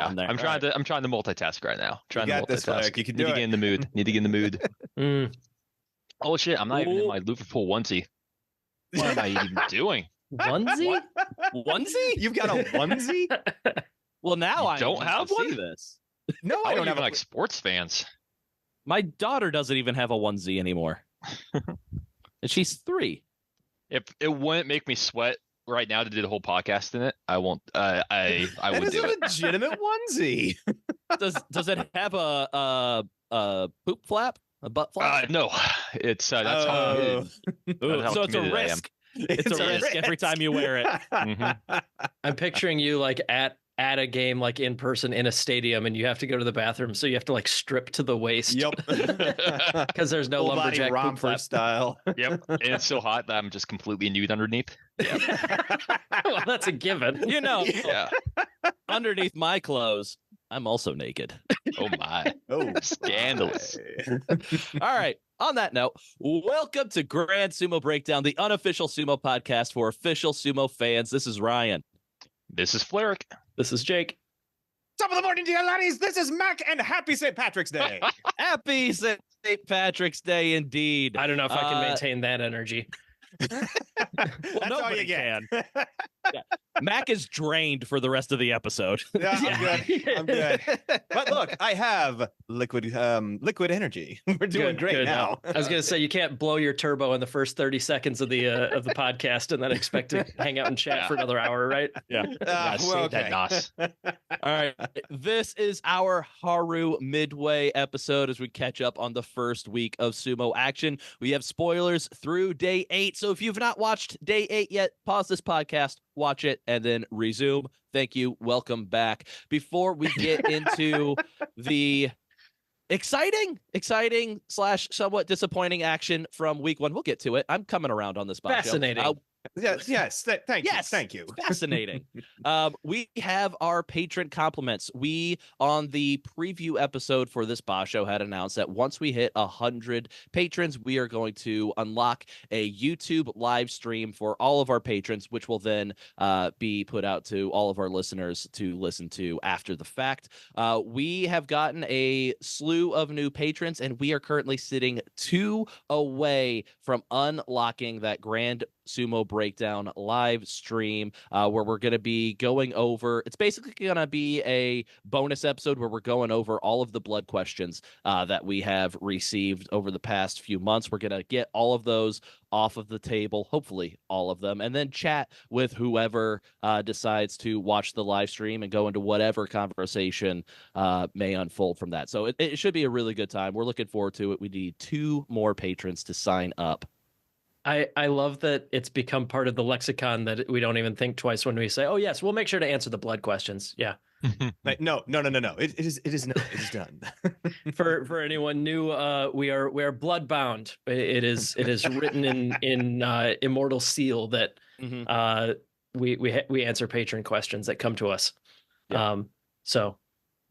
from there. I'm trying to multitask right now. You got this, Flack. You can do it. Need to get in the mood. Need to get in the mood. Oh shit! I'm not even in my Liverpool onesie. What am I even doing? Onesie? Onesie? You've got a onesie? Well, now I don't have one. See this. No, I don't have like sports fans. My daughter doesn't even have a onesie anymore, and she's 3. If it wouldn't make me sweat right now to do the whole podcast in it, I won't. I would do it. That is a legitimate onesie. Does it have a poop flap? A butt flap? No, it's that's how committed. So it's a risk. It's a risk every time you wear it. Mm-hmm. I'm picturing you like at a game, like in person in a stadium, and you have to go to the bathroom, so you have to like strip to the waist. Yep. Because there's no Full lumberjack body poop romper flap. style. Yep, and it's so hot that I'm just completely nude underneath. Well, that's a given. You know, Yeah. underneath my clothes, I'm also naked. Oh my. Oh, Scandalous. All right. On that note, welcome to Grand Sumo Breakdown, the unofficial sumo podcast for official sumo fans. This is Ryan. This is Flerick. This is Jake. Top of the morning, dear laddies. This is Mac, and happy St. Patrick's Day. Happy St. Patrick's Day, indeed. I don't know if I can maintain that energy. That's nobody all you get. Yeah. Mac is drained for the rest of the episode. Yeah, I'm good. I'm good. But look, I have liquid energy. We're doing great now. I was gonna say you can't blow your turbo in the first 30 seconds of the podcast and then expect to hang out and chat for another hour, right? Yeah. Save that NOS. All right. This is our Haru Midway episode as we catch up on the first week of sumo action. We have spoilers through day 8. So if you've not watched day 8 yet, pause this podcast, watch it, and then resume. Thank you. Welcome back. Before we get into the exciting / somewhat disappointing action from week 1, we'll get to it. I'm coming around on this. Fascinating. Yes. Thank you. Fascinating. We have our patron compliments. We, on the preview episode for this Basho, had announced that once we hit 100 patrons, we are going to unlock a YouTube live stream for all of our patrons, which will then be put out to all of our listeners to listen to after the fact. We have gotten a slew of new patrons, and we are currently sitting 2 away from unlocking that Grand Sumo Breakdown live stream where we're going to be going over, it's basically going to be a bonus episode where we're going over all of the blood questions that we have received over the past few months. We're going to get all of those off of the table, hopefully all of them, and then chat with whoever decides to watch the live stream and go into whatever conversation may unfold from that. So it should be a really good time. We're looking forward to it. We need 2 more patrons to sign up. I love that it's become part of the lexicon that we don't even think twice when we say, "Oh yes, we'll make sure to answer the blood questions." Yeah. Like, no. It is not. It is done. For anyone new, we are blood bound. It is written in immortal seal that we answer patron questions that come to us. Yeah. So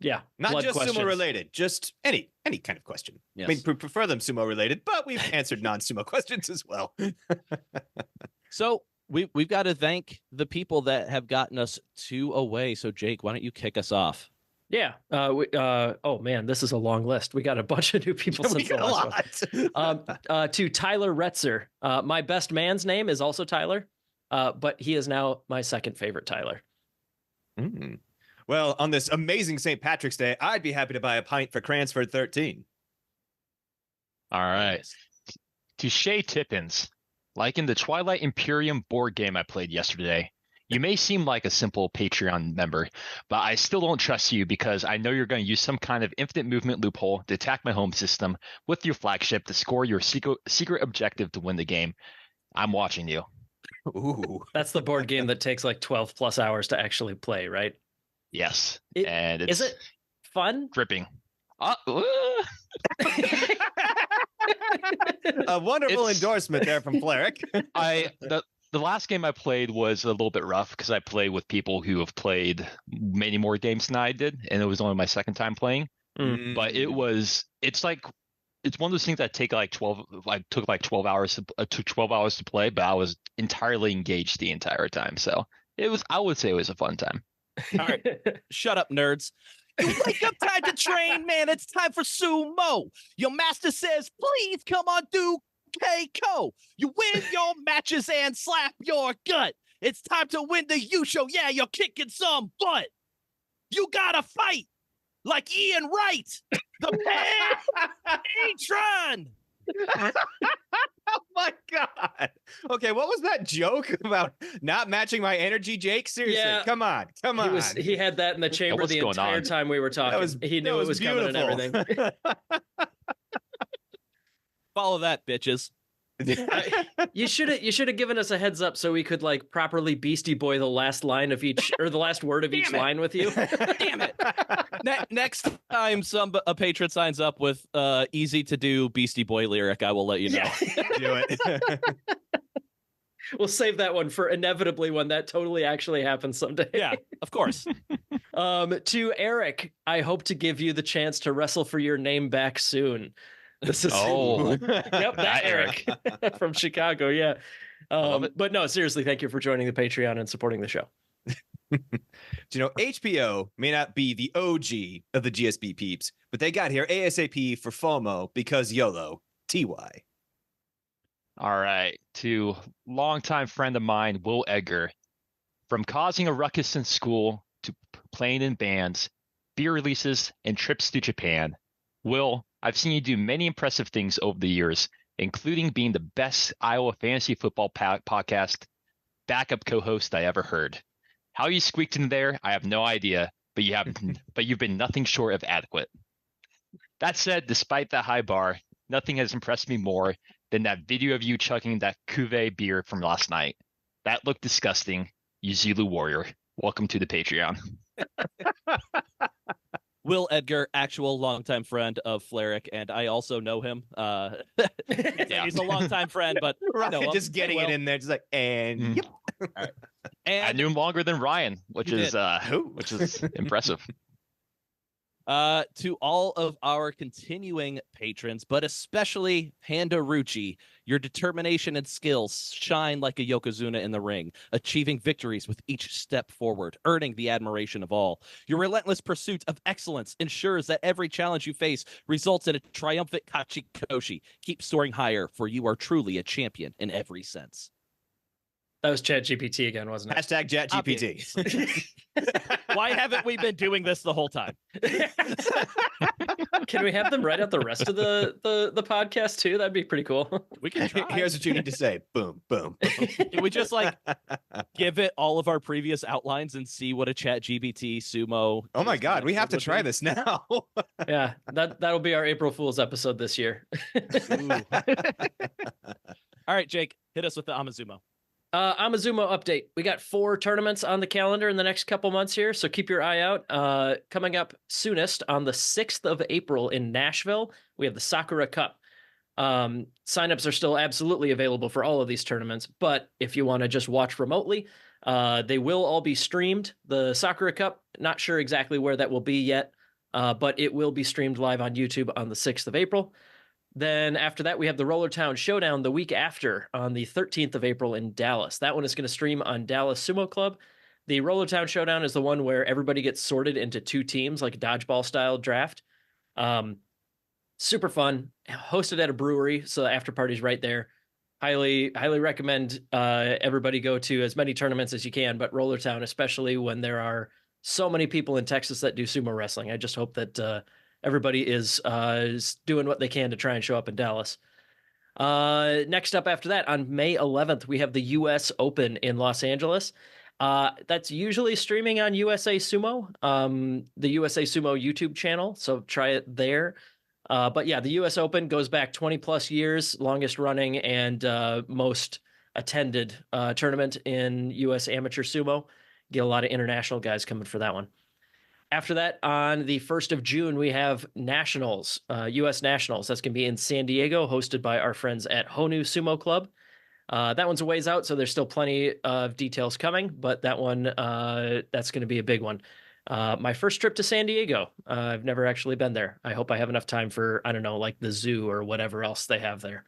yeah, not just questions. sumo related, just any kind of question. Yes. I mean, we prefer them sumo related, but we've answered non-sumo questions as well. So we've got to thank the people that have gotten us 2 away. So Jake, why don't you kick us off? Yeah. Oh man, this is a long list. We got a bunch of new people since the last one. To Tyler Retzer. My best man's name is also Tyler, but he is now my second favorite Tyler. Mm. Well, on this amazing St. Patrick's Day, I'd be happy to buy a pint for Cransford 13. All right. To Shay Tippins, like in the Twilight Imperium board game I played yesterday, you may seem like a simple Patreon member, but I still don't trust you because I know you're going to use some kind of infinite movement loophole to attack my home system with your flagship to score your secret objective to win the game. I'm watching you. Ooh. That's the board game that takes like 12 plus hours to actually play, right? Yes. And it's is it fun? gripping. A wonderful endorsement there from Flerick. The last game I played was a little bit rough because I played with people who have played many more games than I did, and it was only my second time playing. Mm. But it's one of those things that took like 12 hours to play, but I was entirely engaged the entire time. So I would say it was a fun time. All right. Shut up, nerds. You wake up time to train, man. It's time for sumo. Your master says, please come on, do Keiko. You win your matches and slap your gut. It's time to win the U show. Yeah, you're kicking some butt. You gotta fight like Ian Wright, the patron. Oh my God. Okay, what was that joke about not matching my energy, Jake? Seriously, Yeah. come on. He had that in the chamber what's the going entire on? time we were talking. He knew it was coming and everything. Follow that, bitches. You should have given us a heads up so we could like properly Beastie Boy the last line of each or the last word of each line with you. Damn it! Next time a patron signs up with easy to do Beastie Boy lyric, I will let you know. Yeah. Do it. We'll save that one for inevitably when that totally actually happens someday. Yeah, of course. To Eric, I hope to give you the chance to wrestle for your name back soon. This is yep, that Eric from Chicago. Yeah. But no, seriously, thank you for joining the Patreon and supporting the show. HBO may not be the OG of the GSB peeps, but they got here ASAP for FOMO because YOLO. TY. All right. To longtime friend of mine, Will Edgar. From causing a ruckus in school to playing in bands, beer releases, and trips to Japan. Will, I've seen you do many impressive things over the years, including being the best Iowa fantasy football podcast backup co-host I ever heard. How you squeaked in there, I have no idea, but you've been nothing short of adequate. That said, despite that high bar, nothing has impressed me more than that video of you chugging that cuvee beer from last night. That looked disgusting. You Zulu warrior. Welcome to the Patreon. Will Edgar, actual longtime friend of Fleric, and I also know him. Yeah. He's a longtime friend, but Right, I know him. just getting it in there, just like, and yep. All right. And I knew him longer than Ryan, which is impressive. To all of our continuing patrons, but especially Panda Rucci, your determination and skills shine like a Yokozuna in the ring, achieving victories with each step forward, earning the admiration of all. Your relentless pursuit of excellence ensures that every challenge you face results in a triumphant Kachikoshi. Keep soaring higher, for you are truly a champion in every sense. That was ChatGPT again, wasn't it? Hashtag ChatGPT. Why haven't we been doing this the whole time? Can we have them write out the rest of the podcast too? That'd be pretty cool. We can try. Here's what you need to say. Boom, boom, boom. Can we just like give it all of our previous outlines and see what a ChatGPT Sumo? Oh my God, we have to try this now. Yeah, that'll be our April Fool's episode this year. All right, Jake, hit us with the Amazumo. Amazumo update. We got 4 tournaments on the calendar in the next couple months here, so keep your eye out. Coming up soonest on the 6th of April in Nashville, we have the Sakura Cup. Signups are still absolutely available for all of these tournaments, but if you want to just watch remotely, they will all be streamed. The Sakura Cup, not sure exactly where that will be yet, but it will be streamed live on YouTube on the 6th of April. Then after that, we have the Rollertown Showdown the week after on the 13th of April in Dallas. That one is going to stream on Dallas Sumo Club. The Rollertown Showdown is the one where everybody gets sorted into 2 teams, like a dodgeball style draft. Super fun. Hosted at a brewery, so the after party's right there. Highly recommend everybody go to as many tournaments as you can, but Rollertown, especially when there are so many people in Texas that do sumo wrestling. I just hope that everybody is doing what they can to try and show up in Dallas. Next up after that, on May 11th, we have the U.S. Open in Los Angeles. That's usually streaming on USA Sumo, the USA Sumo YouTube channel, so try it there. But yeah, the U.S. Open goes back 20 plus years, longest running and most attended tournament in U.S. amateur sumo. Get a lot of international guys coming for that one. After that, on the 1st of June, we have Nationals, U.S. Nationals. That's going to be in San Diego, hosted by our friends at Honu Sumo Club. That one's a ways out, so there's still plenty of details coming, but that one, that's going to be a big one. My first trip to San Diego. I've never actually been there. I hope I have enough time for, I don't know, like the zoo or whatever else they have there.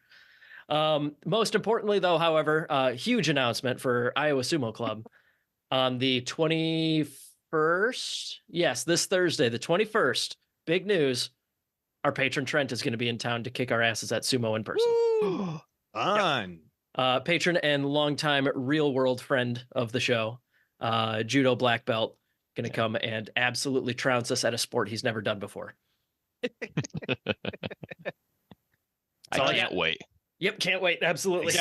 Most importantly, though, however, huge announcement for Iowa Sumo Club. On the 21st. Yes, this Thursday, the 21st. Big news. Our patron Trent is going to be in town to kick our asses at Sumo in person. Fun. Patron and longtime real world friend of the show, judo black belt, going to come and absolutely trounce us at a sport he's never done before. I can't wait. Yep, can't wait. Absolutely.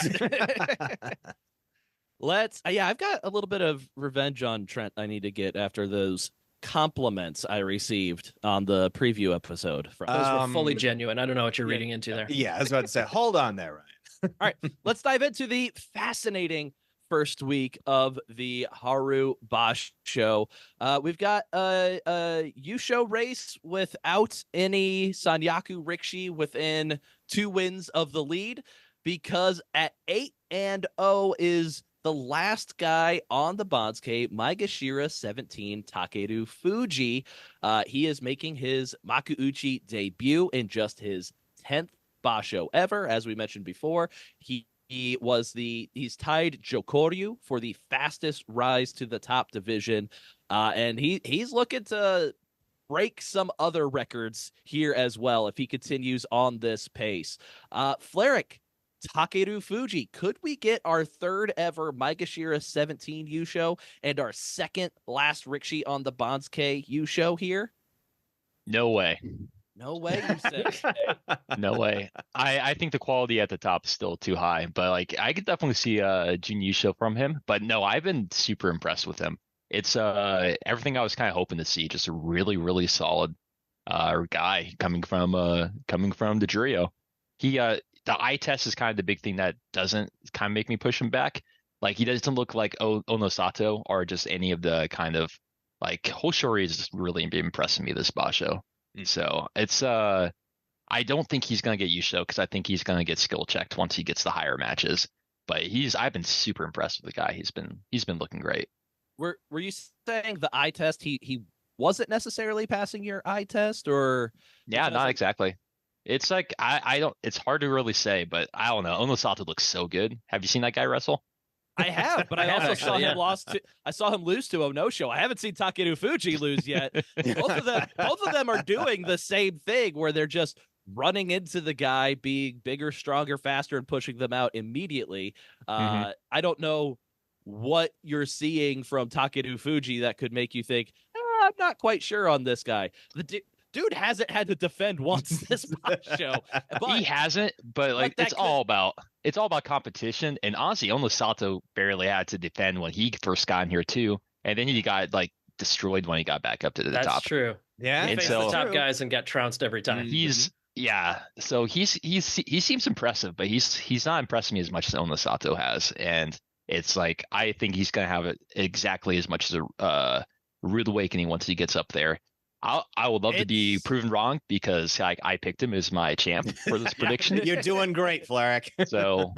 I've got a little bit of revenge on Trent I need to get after those compliments I received on the preview episode. Those were fully genuine. I don't know what you're reading into there. Yeah, I was about to say, hold on there, Ryan. All right, let's dive into the fascinating first week of the Haru Basho. We've got a Yusho race without any Sanyaku Rikishi within 2 wins of the lead, because at 8-0 is the last guy on the Bansuke, Maegashira 17, Takeru Fuji. He is making his Makuuchi debut in just his 10th Basho ever. As we mentioned before, he's tied Jokoryu for the fastest rise to the top division, and he's looking to break some other records here as well if he continues on this pace. Fleric, Takeru Fuji, could we get our 3rd ever Maegashira 17 Yusho and our 2nd last Rikishi on the Bansuke Yusho here? No way. No way, you said. No way. I think the quality at the top is still too high, but like I could definitely see a Jun Yusho from him. But no, I've been super impressed with him. It's everything I was kind of hoping to see. Just a really, really solid guy coming from the Jurio. The eye test is kind of the big thing that doesn't kind of make me push him back. Like he doesn't look like Onosato or just any of the kind of like Hoshori is just really impressing me this Basho. So it's I don't think he's gonna get Yusho because I think he's gonna get skill checked once he gets the higher matches. But I've been super impressed with the guy. He's been looking great. Were you saying the eye test? He wasn't necessarily passing your eye test, or yeah, not exactly. It's like I don't. It's hard to really say, but I don't know. Onosato looks so good. Have you seen that guy wrestle? I have, but I also saw him I saw him lose to Onosho. I haven't seen Takeru Fuji lose yet. both of them are doing the same thing where they're just running into the guy, being bigger, stronger, faster, and pushing them out immediately. I don't know what you're seeing from Takeru Fuji that could make you think, I'm not quite sure on this guy. The dude hasn't had to defend once this show. He hasn't, but like it's all about competition. And honestly, Onosato barely had to defend when he first got in here too, and then he got like destroyed when he got back up to the top. That's true. Yeah, he faced the top guys and got trounced every time. So he seems impressive, but he's not impressing me as much as Onosato has, and it's like I think he's gonna have it exactly as much as a rude awakening once he gets up there. I would love to be proven wrong because I picked him as my champ for this prediction. You're doing great, Fleric. So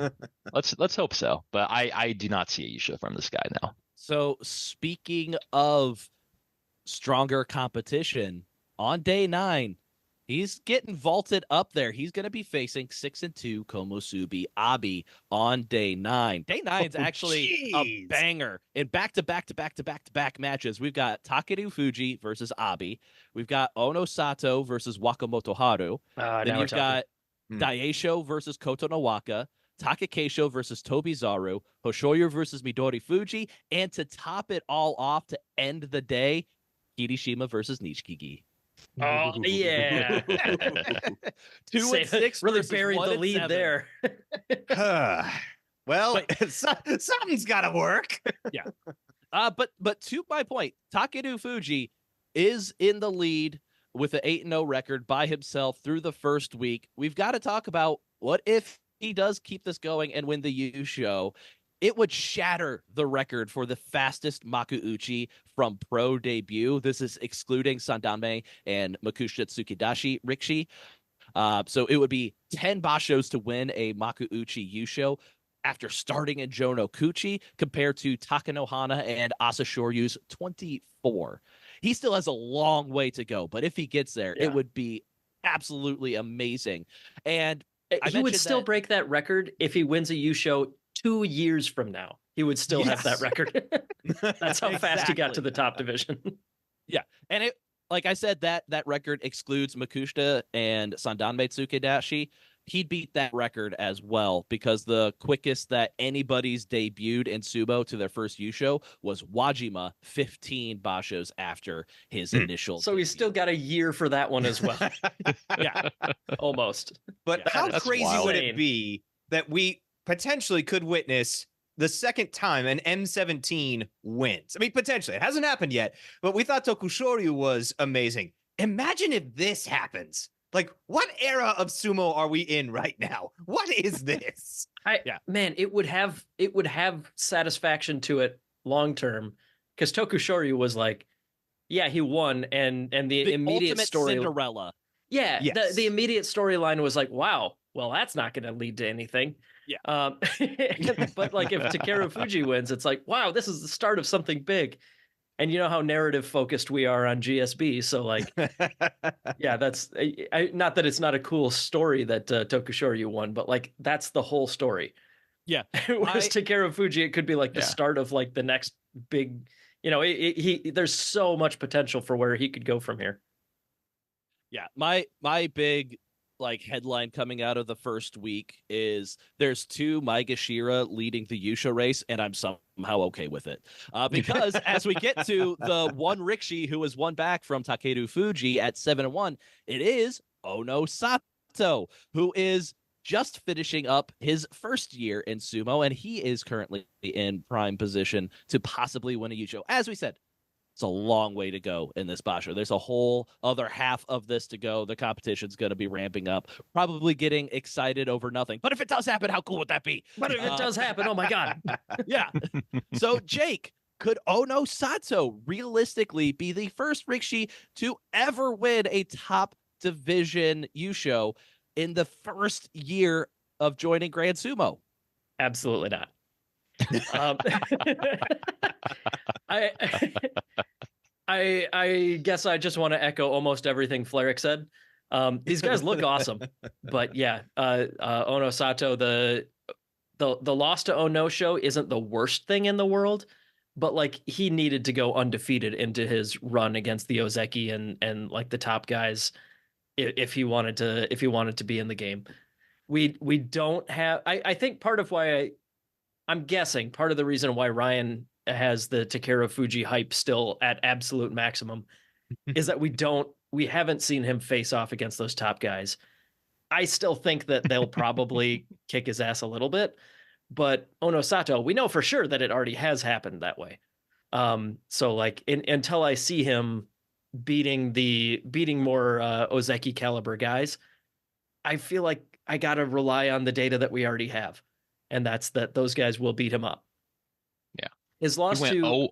let's hope so. But I do not see a Yusho from this guy now. So speaking of stronger competition, on day 9, he's getting vaulted up there. He's going to be facing 6-2 Komusubi Abi on day 9. Day 9 is actually a banger. In back-to-back matches, we've got Takeru Fuji versus Abi. We've got Onosato versus Wakamoto Haru. Then you've got Daisho versus Koto Nawaka. Takakeisho versus Tobizaru. Hoshoyu versus Midori Fuji. And to top it all off, to end the day, Kirishima versus Nishikigi. Oh yeah, 2-6 really buried the lead there. Well, something's got to work. Yeah, but to my point, Takeru Fuji is in the lead with an 8-0 record by himself through the first week. We've got to talk about what if he does keep this going and win the Yusho. It would shatter the record for the fastest Makuuchi from pro debut. This is excluding Sandanme and Makushita Tsukidashi Rikishi. So it would be 10 Bashos to win a Makuuchi Yusho after starting in Jonokuchi compared to Takanohana and Asashoryu's 24. He still has a long way to go, but if he gets there, it would be absolutely amazing. And he would still break that record if he wins a Yusho 2 years from now. he would still have that Yes. record. That's how fast he got to Exactly. the top division. Yeah, and it, like I said, that record excludes Makushita and Sandanme Tsukedashi. He'd beat that record as well, because the quickest that anybody's debuted in Sumo to their first Yusho was Wajima, 15 Bashos after his initial So he's debut. still got a year for that one as well. Yeah. Almost. But Yeah, how that's crazy wild. would it be that we potentially could witness the second time an M17 wins? I mean, potentially. It hasn't happened yet, but we thought Tokushoryu was amazing. Imagine if this happens. Like, what era of sumo are we in right now? What is this? Man, it would have satisfaction to it long term, because Tokushoryu was like, yeah, he won, and the immediate ultimate story, Cinderella. yeah, Yes. the immediate storyline was like, wow, well, that's not going to lead to anything. Yeah. But like if Takeru Fuji wins, it's like, wow, this is the start of something big. And you know how narrative focused we are on GSB, so like, yeah, that's not that it's not a cool story that Tokushoryu won, but like that's the whole story. Yeah. Whereas Takeru Fuji, it could be like the Yeah. start of like the next big, you know, there's so much potential for where he could go from here. Yeah, my big like headline coming out of the first week is there's 2 Maegashira leading the Yusha race, and I'm somehow okay with it. Because as we get to the one Rikishi who has won back from Takeru Fuji at 7-1, it is Ono Sato, who is just finishing up his first year in sumo, and he is currently in prime position to possibly win a Yusho. As we said, it's a long way to go in this Basho. There's a whole other half of this to go. The competition's going to be ramping up, probably getting excited over nothing. But if it does happen, how cool would that be? But if it does happen, oh my God. Yeah. So, Jake, could Ono Sato realistically be the first Rikishi to ever win a top division Yusho in the first year of joining Grand Sumo? Absolutely not. I guess I just want to echo almost everything Fleric said. These guys look awesome, but yeah, Ono Sato, the loss to Ono show isn't the worst thing in the world, but like he needed to go undefeated into his run against the Ozeki and like the top guys if he wanted to be in the game. We don't have. I think part of why I'm guessing part of the reason why Ryan has the Takeru Fuji hype still at absolute maximum is that we haven't seen him face off against those top guys. I still think that they'll probably kick his ass a little bit, but Ono Sato, we know for sure that it already has happened that way. So like until I see him beating more Ozeki caliber guys, I feel like I got to rely on the data that we already have. And that's that those guys will beat him up. Yeah. His loss He went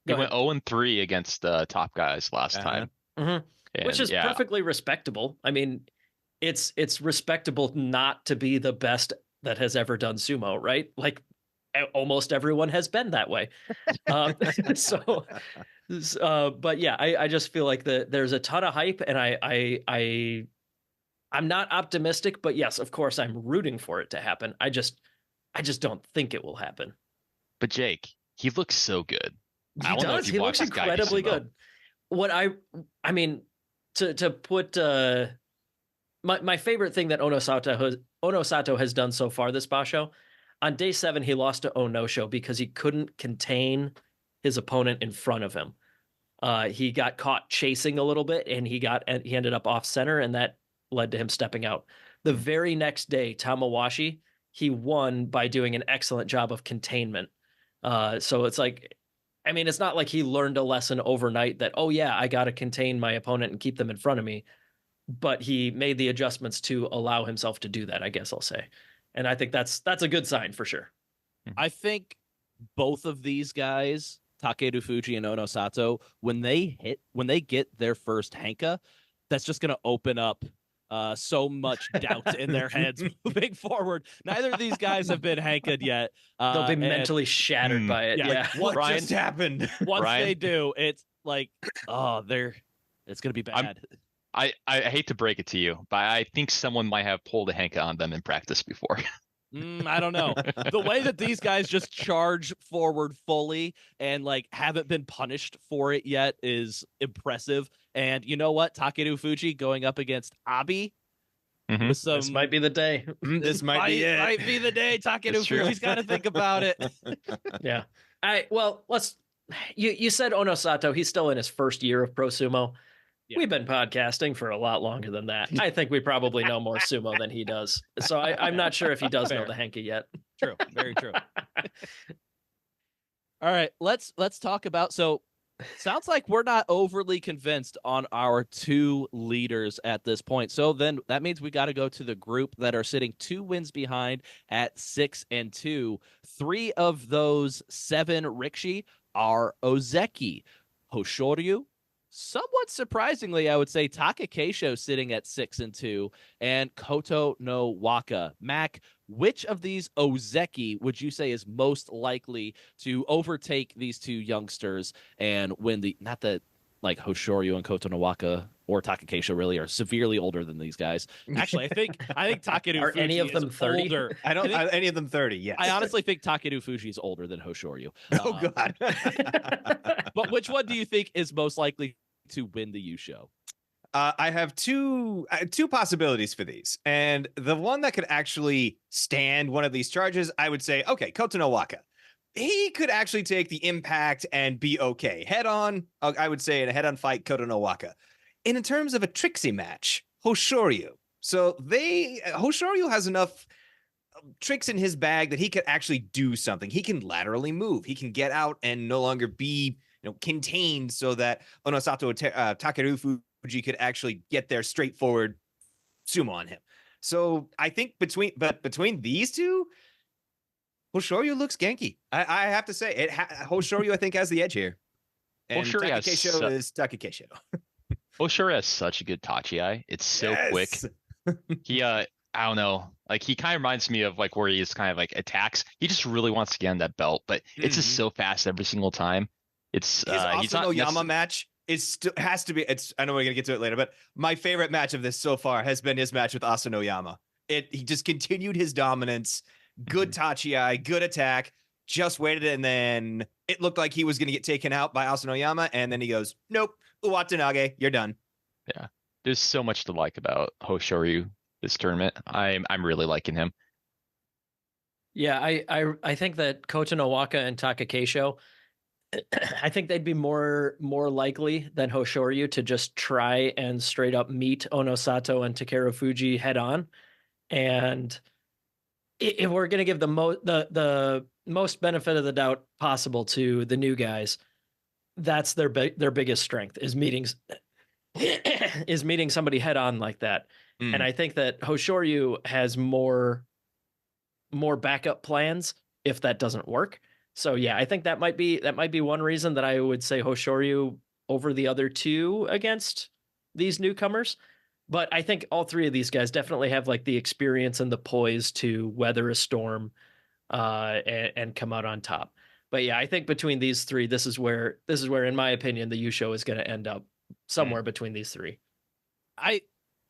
0-3 against top guys last time. Mm-hmm. And, which is perfectly respectable. I mean, it's respectable not to be the best that has ever done sumo, right? Like almost everyone has been that way. But yeah, I just feel like there's a ton of hype, and I'm not optimistic, but yes, of course, I'm rooting for it to happen. I just don't think it will happen. But Jake, he looks so good. He does. He looks incredibly good. What I mean, to put my favorite thing that Ono Sato has done so far this Basho, on day 7 he lost to Ono Show because he couldn't contain his opponent in front of him. He got caught chasing a little bit, and he ended up off center, and that led to him stepping out. The very next day, Tamawashi, he won by doing an excellent job of containment. So it's like, I mean, it's not like he learned a lesson overnight that, oh yeah, I got to contain my opponent and keep them in front of me. But he made the adjustments to allow himself to do that, I guess I'll say. And I think that's a good sign for sure. I think both of these guys, Takeru Fuji and Ono Sato, when they get their first Henka, that's just going to open up so much doubt in their heads moving forward. Neither of these guys have been Hanka'd yet. They'll be mentally shattered by it. Yeah. What just happened? Once they do, it's like, it's going to be bad. I hate to break it to you, but I think someone might have pulled a Henka on them in practice before. I don't know. The way that these guys just charge forward fully and like haven't been punished for it yet is impressive. And you know what? Takeru Fuji going up against Abi with some. This might be the day. This might be it. Might be the day. Takeru Fuji's got to think about it. Yeah. You said Onosato. He's still in his first year of pro sumo. Yeah. We've been podcasting for a lot longer than that. I think we probably know more sumo than he does. So I'm not sure if he does know the Henki yet. True. Very true. All right. Let's talk about. So sounds like we're not overly convinced on our two leaders at this point. So then that means we got to go to the group that are sitting 2 wins behind at 6-2. 3 of those 7 Rikishi are Ozeki. Hoshoryu, somewhat surprisingly, I would say Takakeisho sitting at 6-2, and Koto no Waka. Mac, which of these Ozeki would you say is most likely to overtake these 2 youngsters and win the? Not that like Hoshoryu and Koto no Waka or Takakeisho really are severely older than these guys. Actually, I think Takeru are Fuji any of them 30? Older. I don't. Any of them 30? Yes. I honestly think Takeru Fuji is older than Hoshoryu. Oh God. But which one do you think is most likely to win the Yusho? I have two possibilities for these, and the one that could actually stand one of these charges, I would say, okay, Koto no Waka. He could actually take the impact and be okay. Head on, I would say in a head-on fight, Koto no Waka. And in terms of a tricksy match, Hoshoryu. So Hoshoryu has enough tricks in his bag that he could actually do something. He can laterally move. He can get out and no longer be contained, so that Onosato Takeru Fuji could actually get their straightforward sumo on him. So I think between these two, Hoshoryu looks Genki. I have to say, Hoshoryu I think has the edge here. And Takakeisho is Takakeisho. Hoshoryu has such a good tachi. It's so quick. He I don't know, like he kind of reminds me of like where he is kind of like attacks. He just really wants to get on that belt, but it's just so fast every single time. It's his Asano-Yama match has to be. I know we're gonna get to it later, but my favorite match of this so far has been his match with Asano-Yama. He just continued his dominance. Good tachi, good attack. Just waited, and then it looked like he was gonna get taken out by Asano-Yama, and then he goes, "Nope, Uwatanage, you're done." Yeah, there's so much to like about Hoshoryu this tournament. I'm really liking him. Yeah, I think that Koto no Waka and Takakeisho, I think they'd be more likely than Hoshoryu to just try and straight up meet Onosato and Takeru Fuji head on. And if we're going to give the most benefit of the doubt possible to the new guys, that's their biggest strength is meeting somebody head on like that. And I think that Hoshoryu has more backup plans if that doesn't work. So yeah, I think that might be one reason that I would say Hoshoryu over the other 2 against these newcomers. But I think all 3 of these guys definitely have like the experience and the poise to weather a storm and come out on top. But yeah, I think between these 3, this is where in my opinion the Yusho is going to end up somewhere between these 3. I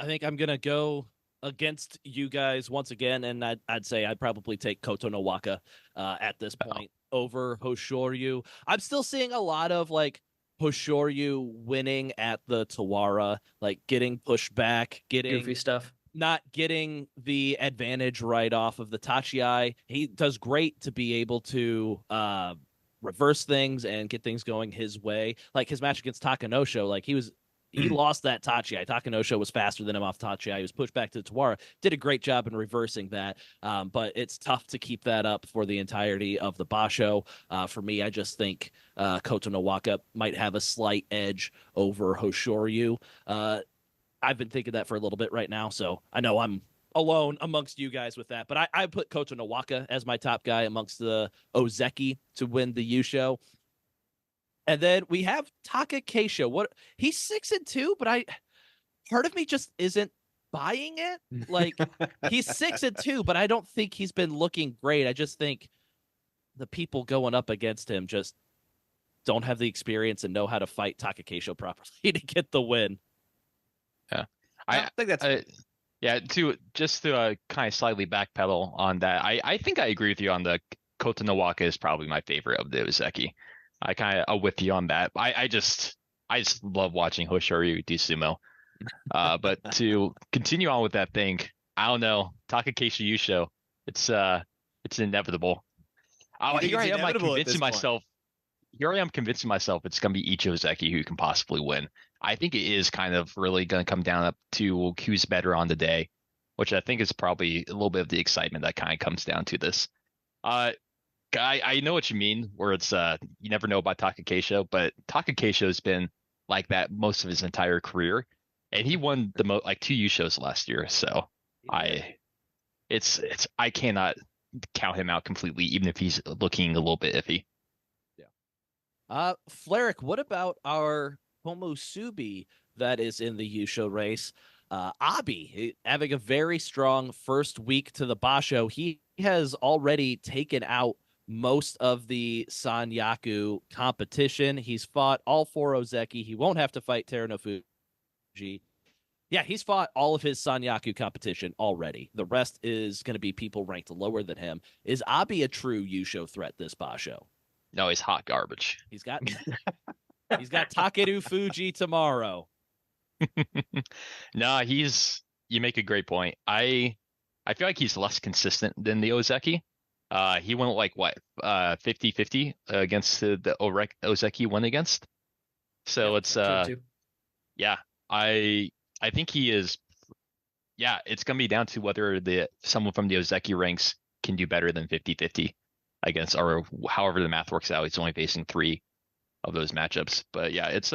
think I'm going to go against you guys once again, and I'd say I'd probably take Koto no Waka at this point over Hoshoryu. I'm still seeing a lot of like Hoshoryu winning at the Tawara, like getting pushed back, getting goofy stuff, not getting the advantage right off of the tachi. He does great to be able to reverse things and get things going his way. Like his match against Takanosho, like he lost that tachi. Takanosho was faster than him off tachi. He was pushed back to the Tawara. Did a great job in reversing that, but it's tough to keep that up for the entirety of the Basho. For me, I just think Koto no Waka might have a slight edge over Hoshoryu. I've been thinking that for a little bit right now, so I know I'm alone amongst you guys with that. But I put Koto no Waka as my top guy amongst the Ozeki to win the Yusho. And then we have Takakeisho. He's 6-2, but part of me just isn't buying it. Like he's 6-2, but I don't think he's been looking great. I just think the people going up against him just don't have the experience and know how to fight Takakeisho properly to get the win. Yeah, I think that's Yeah, to kind of slightly backpedal on that, I think I agree with you on the Kota no Waka is probably my favorite of the Ozeki. I kind of with you on that. I just love watching Hoshoryu do sumo. But to continue on with that thing, I don't know, Takakeshi Yusho, it's inevitable. You think Here it's I am, like inevitable at this convincing point? myself. Here I am convincing myself it's gonna be each Ozeki who can possibly win. I think it is kind of really gonna come down up to who's better on the day, which I think is probably a little bit of the excitement that kind of comes down to this. Uh, I know what you mean, where it's you never know about Takakeisho, but Takakeisho's been like that most of his entire career, and he won the like 2 U shows last year. So I I cannot count him out completely, even if he's looking a little bit iffy. Fleric, what about our Homosubi that is in the Yusho race? Abi having a very strong first week to the Basho. He has already taken out most of the Sanyaku competition. He's fought all 4 Ozeki. He won't have to fight Terunofuji. Yeah, he's fought all of his Sanyaku competition already. The rest is going to be people ranked lower than him. Is Abi a true Yusho threat this Basho? No, he's hot garbage. He's got Takeru Fuji tomorrow. No, you make a great point. I feel like he's less consistent than the Ozeki. He went like what 50-50 against the Ozeki went against. So Yeah, it's true too. yeah, I think he is. Yeah, it's gonna be down to whether someone from the Ozeki ranks can do better than 50-50 against, or however the math works out. He's only facing 3 of those matchups. But yeah, it's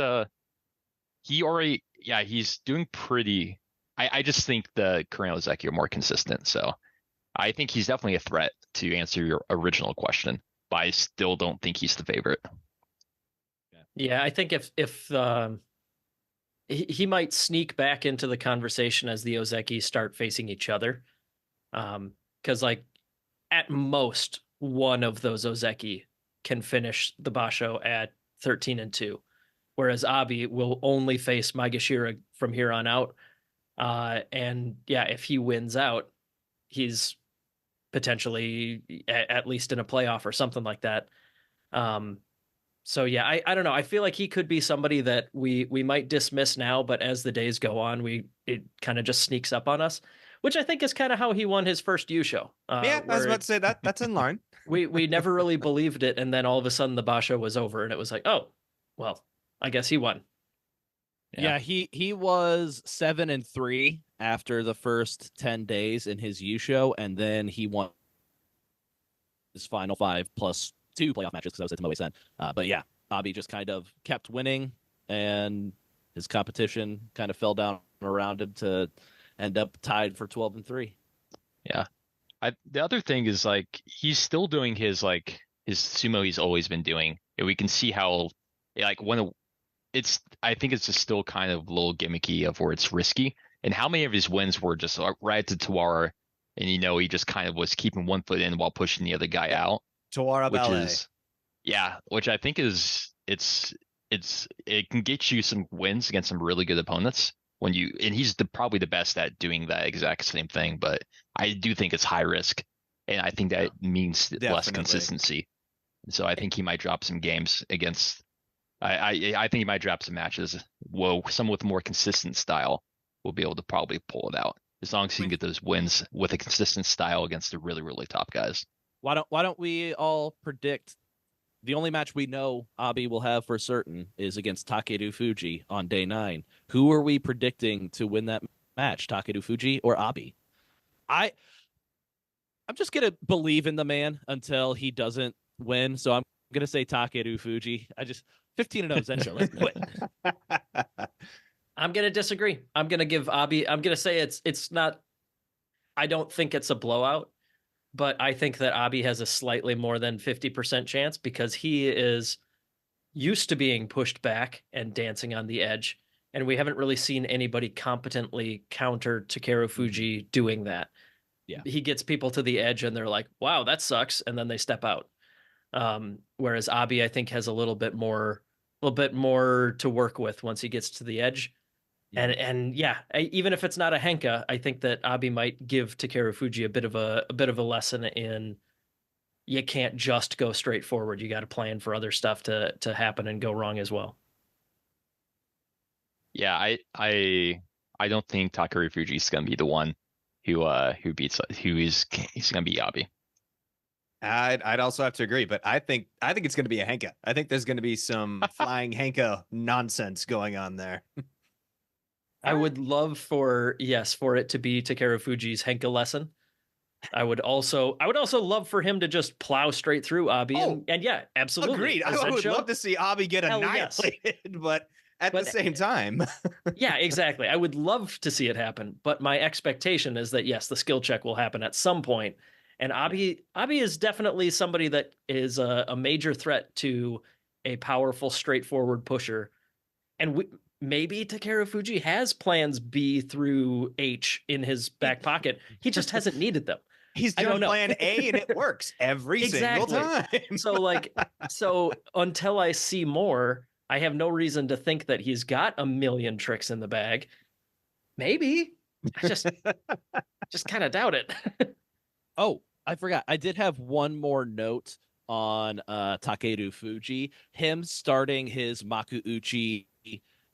he's doing pretty. I just think the current Ozeki are more consistent. So I think he's definitely a threat to answer your original question, but I still don't think he's the favorite. Yeah, I think if he might sneak back into the conversation as the Ozeki start facing each other, because like at most one of those Ozeki can finish the Basho at 13-2, whereas Abi will only face Maegashira from here on out. And yeah, if he wins out, he's potentially at least in a playoff or something like that. So yeah, I don't know. I feel like he could be somebody that we might dismiss now, but as the days go on, it kind of just sneaks up on us, which I think is kind of how he won his first U show. Yeah, I was about to say that's in line. We never really believed it, and then all of a sudden the Basho was over, and it was like, oh, well, I guess he won. Yeah, he was 7-3 after the first 10 days in his U show, and then he won his final 5 plus 2 playoff matches because I was at Midway then. But yeah, Abi just kind of kept winning, and his competition kind of fell down around him to end up tied for 12-3. Yeah. The other thing is like he's still doing his sumo he's always been doing. And we can see how like I think it's just still kind of a little gimmicky of where it's risky. And how many of his wins were just right to Tawara, and he just kind of was keeping one foot in while pushing the other guy out. Tawara ballet. Which I think is it can get you some wins against some really good opponents and he's probably the best at doing that exact same thing, but I do think it's high risk, and I think that means less consistency. So I think he might drop some games against. I think he might drop some matches. Whoa, someone with a more consistent style will be able to probably pull it out as long as he can get those wins with a consistent style against the really, really top guys. Why don't we all predict the only match we know Abi will have for certain is against Takeru Fuji on day 9? Who are we predicting to win that match, Takeru Fuji or Abi? I'm just gonna believe in the man until he doesn't win. So I'm gonna say Takeru Fuji. 15-0 Zensho. Let's do it. I'm gonna disagree. I'm gonna give Abi. I'm gonna say it's not. I don't think it's a blowout, but I think that Abi has a slightly more than 50% chance because he is used to being pushed back and dancing on the edge, and we haven't really seen anybody competently counter Takeru Fuji doing that. Yeah, he gets people to the edge and they're like, "Wow, that sucks," and then they step out. Whereas Abi, I think, has a little bit more to work with once he gets to the edge. And yeah, even if it's not a Henka, I think that Abi might give Takeru Fuji a bit of a lesson in you can't just go straight forward. You got to plan for other stuff to happen and go wrong as well. Yeah, I don't think Takeru Fuji is gonna be the one who he's gonna be Yabi. I'd also have to agree, but I think it's going to be a Henka. I think there's going to be some flying Henka nonsense going on there. I would love for it to be Takeru Fuji's Henka lesson. I would also love for him to just plow straight through Abi. And yeah, absolutely. Agreed. I would love to see Abi get annihilated, yes. but at the same time. Yeah, exactly. I would love to see it happen, but my expectation is that, yes, the skill check will happen at some point. And Abi is definitely somebody that is a major threat to a powerful, straightforward pusher. And maybe Takeru Fuji has plans B through H in his back pocket. He just hasn't needed them. He's done plan A and it works every single time. So until I see more, I have no reason to think that he's got a million tricks in the bag. Maybe. I just kind of doubt it. Oh, I forgot. I did have one more note on Takeru Fuji. Him starting his Makuuchi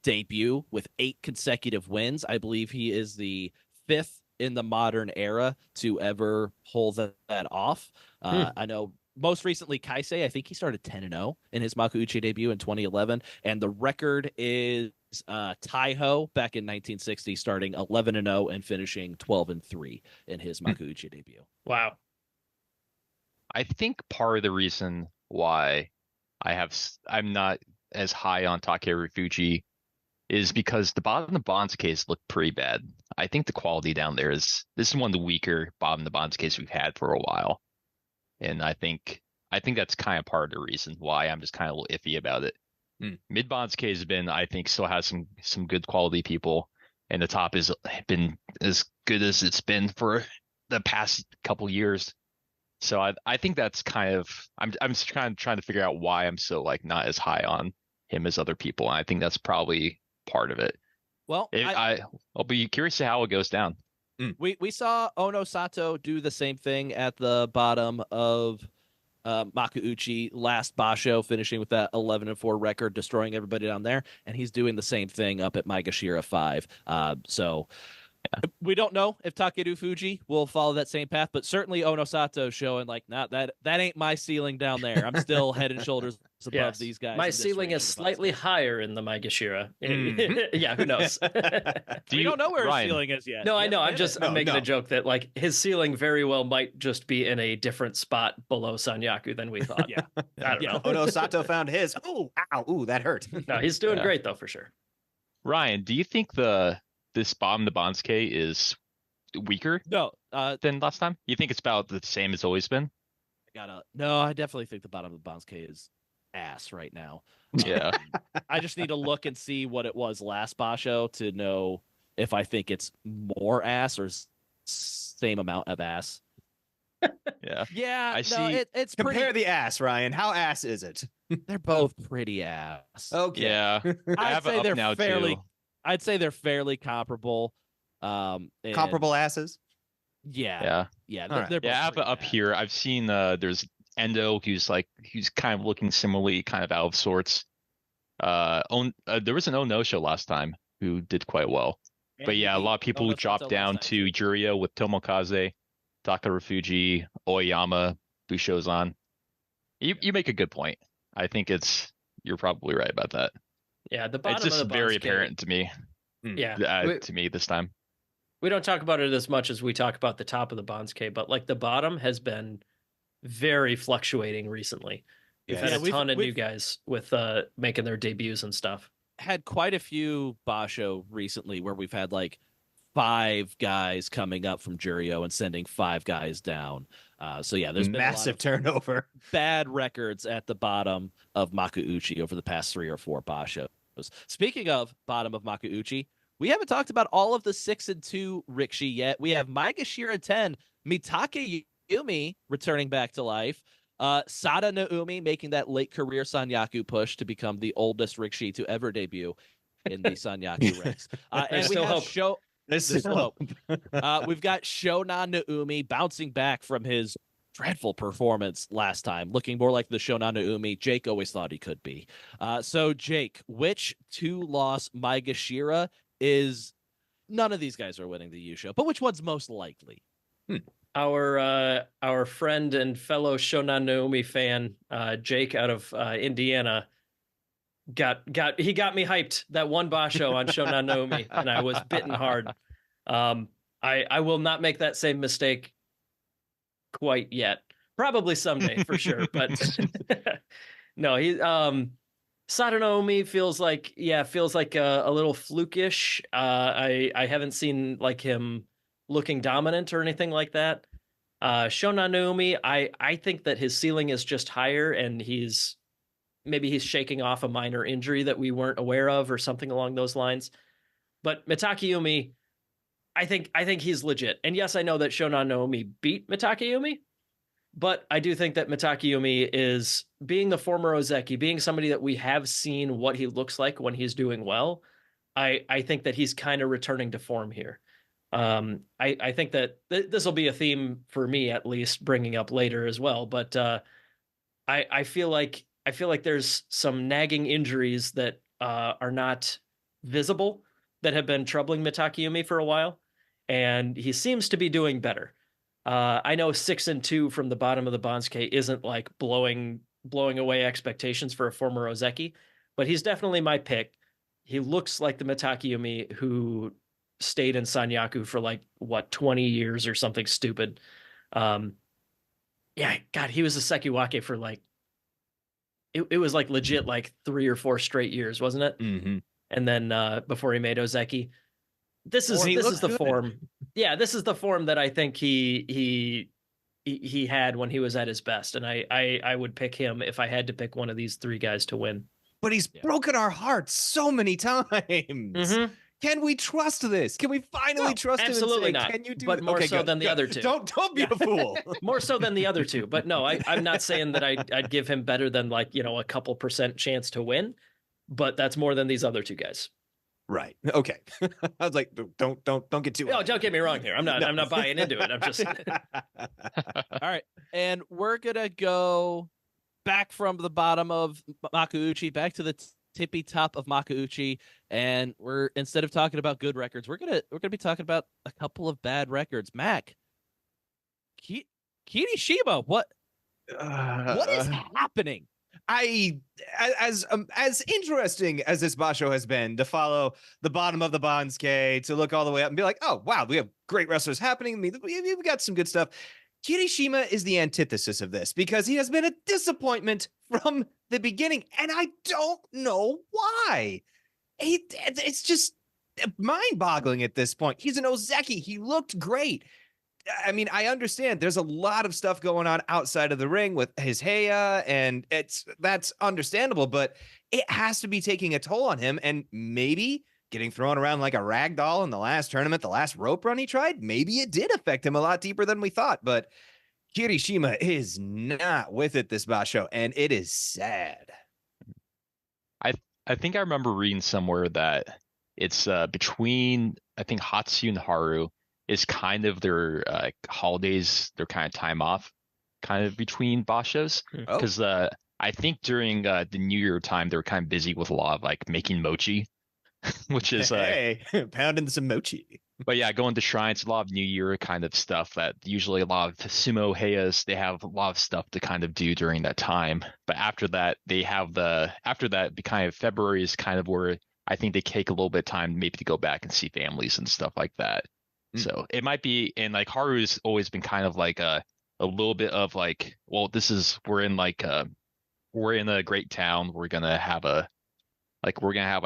debut with 8 consecutive wins. I believe he is the 5th in the modern era to ever pull that off. I know most recently Kaisei, I think he started 10-0 in his Makuuchi debut in 2011. And the record is Taiho back in 1960, starting 11-0 and finishing 12-3 in his Makuuchi debut. Wow. I think part of the reason why I'm not as high on Takeru Fuji is because the bottom of the Banzuke's looked pretty bad. I think the quality down there this is one of the weaker bottom of the Banzuke's we've had for a while. And I think that's kind of part of the reason why I'm just kind of a little iffy about it. Mid Banzuke has been, I think, still has some good quality people, and the top has been as good as it's been for the past couple years. So I think that's kind of I'm just trying to figure out why I'm so not as high on him as other people. And I think that's probably part of it. Well, I'll be curious to how it goes down. We saw Ono Sato do the same thing at the bottom of Makuuchi last Basho, finishing with that 11-4 record, destroying everybody down there, and he's doing the same thing up at Maegashira 5. So we don't know if Takeru Fuji will follow that same path, but certainly Ono Sato showing that ain't my ceiling down there. I'm still head and shoulders above these guys. My ceiling is slightly higher in the Maegashira. Yeah, who knows? We don't know where his ceiling is yet. No, I know. I'm making a joke that his ceiling very well might just be in a different spot below Sanyaku than we thought. I don't know. Ono Sato found his. Oh, ow, ooh, that hurt. No, he's doing great though, for sure. Ryan, do you think this bottom, the Banzuke, is weaker than last time? You think it's about the same as always been? No, I definitely think the bottom of the Banzuke is ass right now. Yeah. I just need to look and see what it was last Basho to know if I think it's more ass or same amount of ass. Yeah. Yeah. It's compare the ass, Ryan. How ass is it? They're both pretty ass. Okay. Yeah. I'd say they're fairly comparable. Comparable asses? Yeah. They're both I have it up here. I've seen there's Endo who's kind of looking similarly kind of out of sorts. There was an Ono show last time who did quite well. But yeah, a lot of people who dropped down to Juryo with Tomokaze, Takeru Fuji, Oyama, Bushozan. You make a good point. I think you're probably right about that. Yeah, the bottom it's just of the very apparent to me. Yeah, to me this time. We don't talk about it as much as we talk about the top of the Banzuke, but the bottom has been very fluctuating recently. We've had a ton of new guys with making their debuts and stuff. Had quite a few Basho recently where we've had 5 guys coming up from Juryo and sending 5 guys down. So yeah, there's been massive turnover, bad records at the bottom of Makuuchi over the past 3 or 4 Bashos. Speaking of bottom of Makuuchi, we haven't talked about all of the 6-2 Rikshi yet. We have Maegashira 10, Mitake Yumi returning back to life. Sada Naomi making that late career Sanyaku push to become the oldest Rikshi to ever debut. in the Sanyaku ranks. And we still have hope. There's still hope. We've got Shonan Naomi bouncing back from his dreadful performance last time, looking more like the Shonan Naomi Jake always thought he could be. So, Jake, which 2-loss Maegashira is... None of these guys are winning the Yusho, but which one's most likely? Our friend and fellow Shonan Naomi fan, Jake out of Indiana, got me hyped that one Basho on Shonan Naomi, and I was bitten hard. I will not make that same mistake quite yet. Probably someday for sure, but no, he Sadanomi feels like a little flukish. I haven't seen like him looking dominant or anything like that. Shonan Naomi, I think that his ceiling is just higher, and he's shaking off a minor injury that we weren't aware of or something along those lines. But Mitakayumi, I think he's legit. And yes, I know that Shonan Naomi beat Mitakayumi, but I do think that Mitakayumi is, being the former Ozeki, being somebody that we have seen what he looks like when he's doing well, I think that he's kind of returning to form here. I think that this will be a theme for me, at least, bringing up later as well. But I feel like there's some nagging injuries that are not visible that have been troubling Mitakayumi for a while, and he seems to be doing better. I know 6-2 from the bottom of the Bansuke isn't like blowing away expectations for a former Ozeki, but he's definitely my pick. He looks like the Mitakayumi who stayed in Sanyaku for 20 years or something stupid. Yeah, God, he was a Sekiwake for it was legit 3 or 4 straight years, wasn't it? Mm-hmm. And then before he made Ozeki, this is the good form. Yeah, this is the form that I think he had when he was at his best, and I would pick him if I had to pick one of these 3 guys to win. But he's broken our hearts so many times. Mm-hmm. Can we trust this? Can we finally trust him? Absolutely and say, not. Can you do? But more so good, than the other 2. Don't be a fool. More so than the other 2. But no, I'm not saying that I'd give him better than a couple % chance to win. But that's more than these other 2 guys. Right. Okay. I was like, don't get too. No, don't get me wrong here. I'm not buying into it. I'm just. All right, and we're gonna go back from the bottom of Makuuchi back to the tippy top of Makuuchi, and we're, instead of talking about good records, we're gonna be talking about a couple of bad records. Mac, Kirishima, what is happening? As interesting as this Basho has been, to follow the bottom of the Bansuke, to look all the way up and be like, oh wow, we have great wrestlers happening. We've got some good stuff. Kirishima is the antithesis of this, because he has been a disappointment from the beginning, and I don't know why. It's just mind-boggling at this point. He's an Ozeki. He looked great. I mean, I understand there's a lot of stuff going on outside of the ring with his Heya, and that's understandable, but it has to be taking a toll on him, and maybe getting thrown around like a rag doll in the last tournament, the last rope run he tried, maybe it did affect him a lot deeper than we thought. But Kirishima is not with it this Basho, and it is sad. I think I remember reading somewhere that it's between, I think, Hatsu and Haru is kind of their holidays, their kind of time off, kind of between Bashos. Because I think during the New Year time, they were kind of busy with a lot of making mochi, which is pounding some mochi. But yeah, going to shrines, a lot of New Year kind of stuff that usually a lot of sumo heias, they have a lot of stuff to kind of do during that time. But after that, kind of February is kind of where I think they take a little bit of time maybe to go back and see families and stuff like that. So it might be, and Haru's always been kind of a little bit of well, we're in a great town. We're gonna have a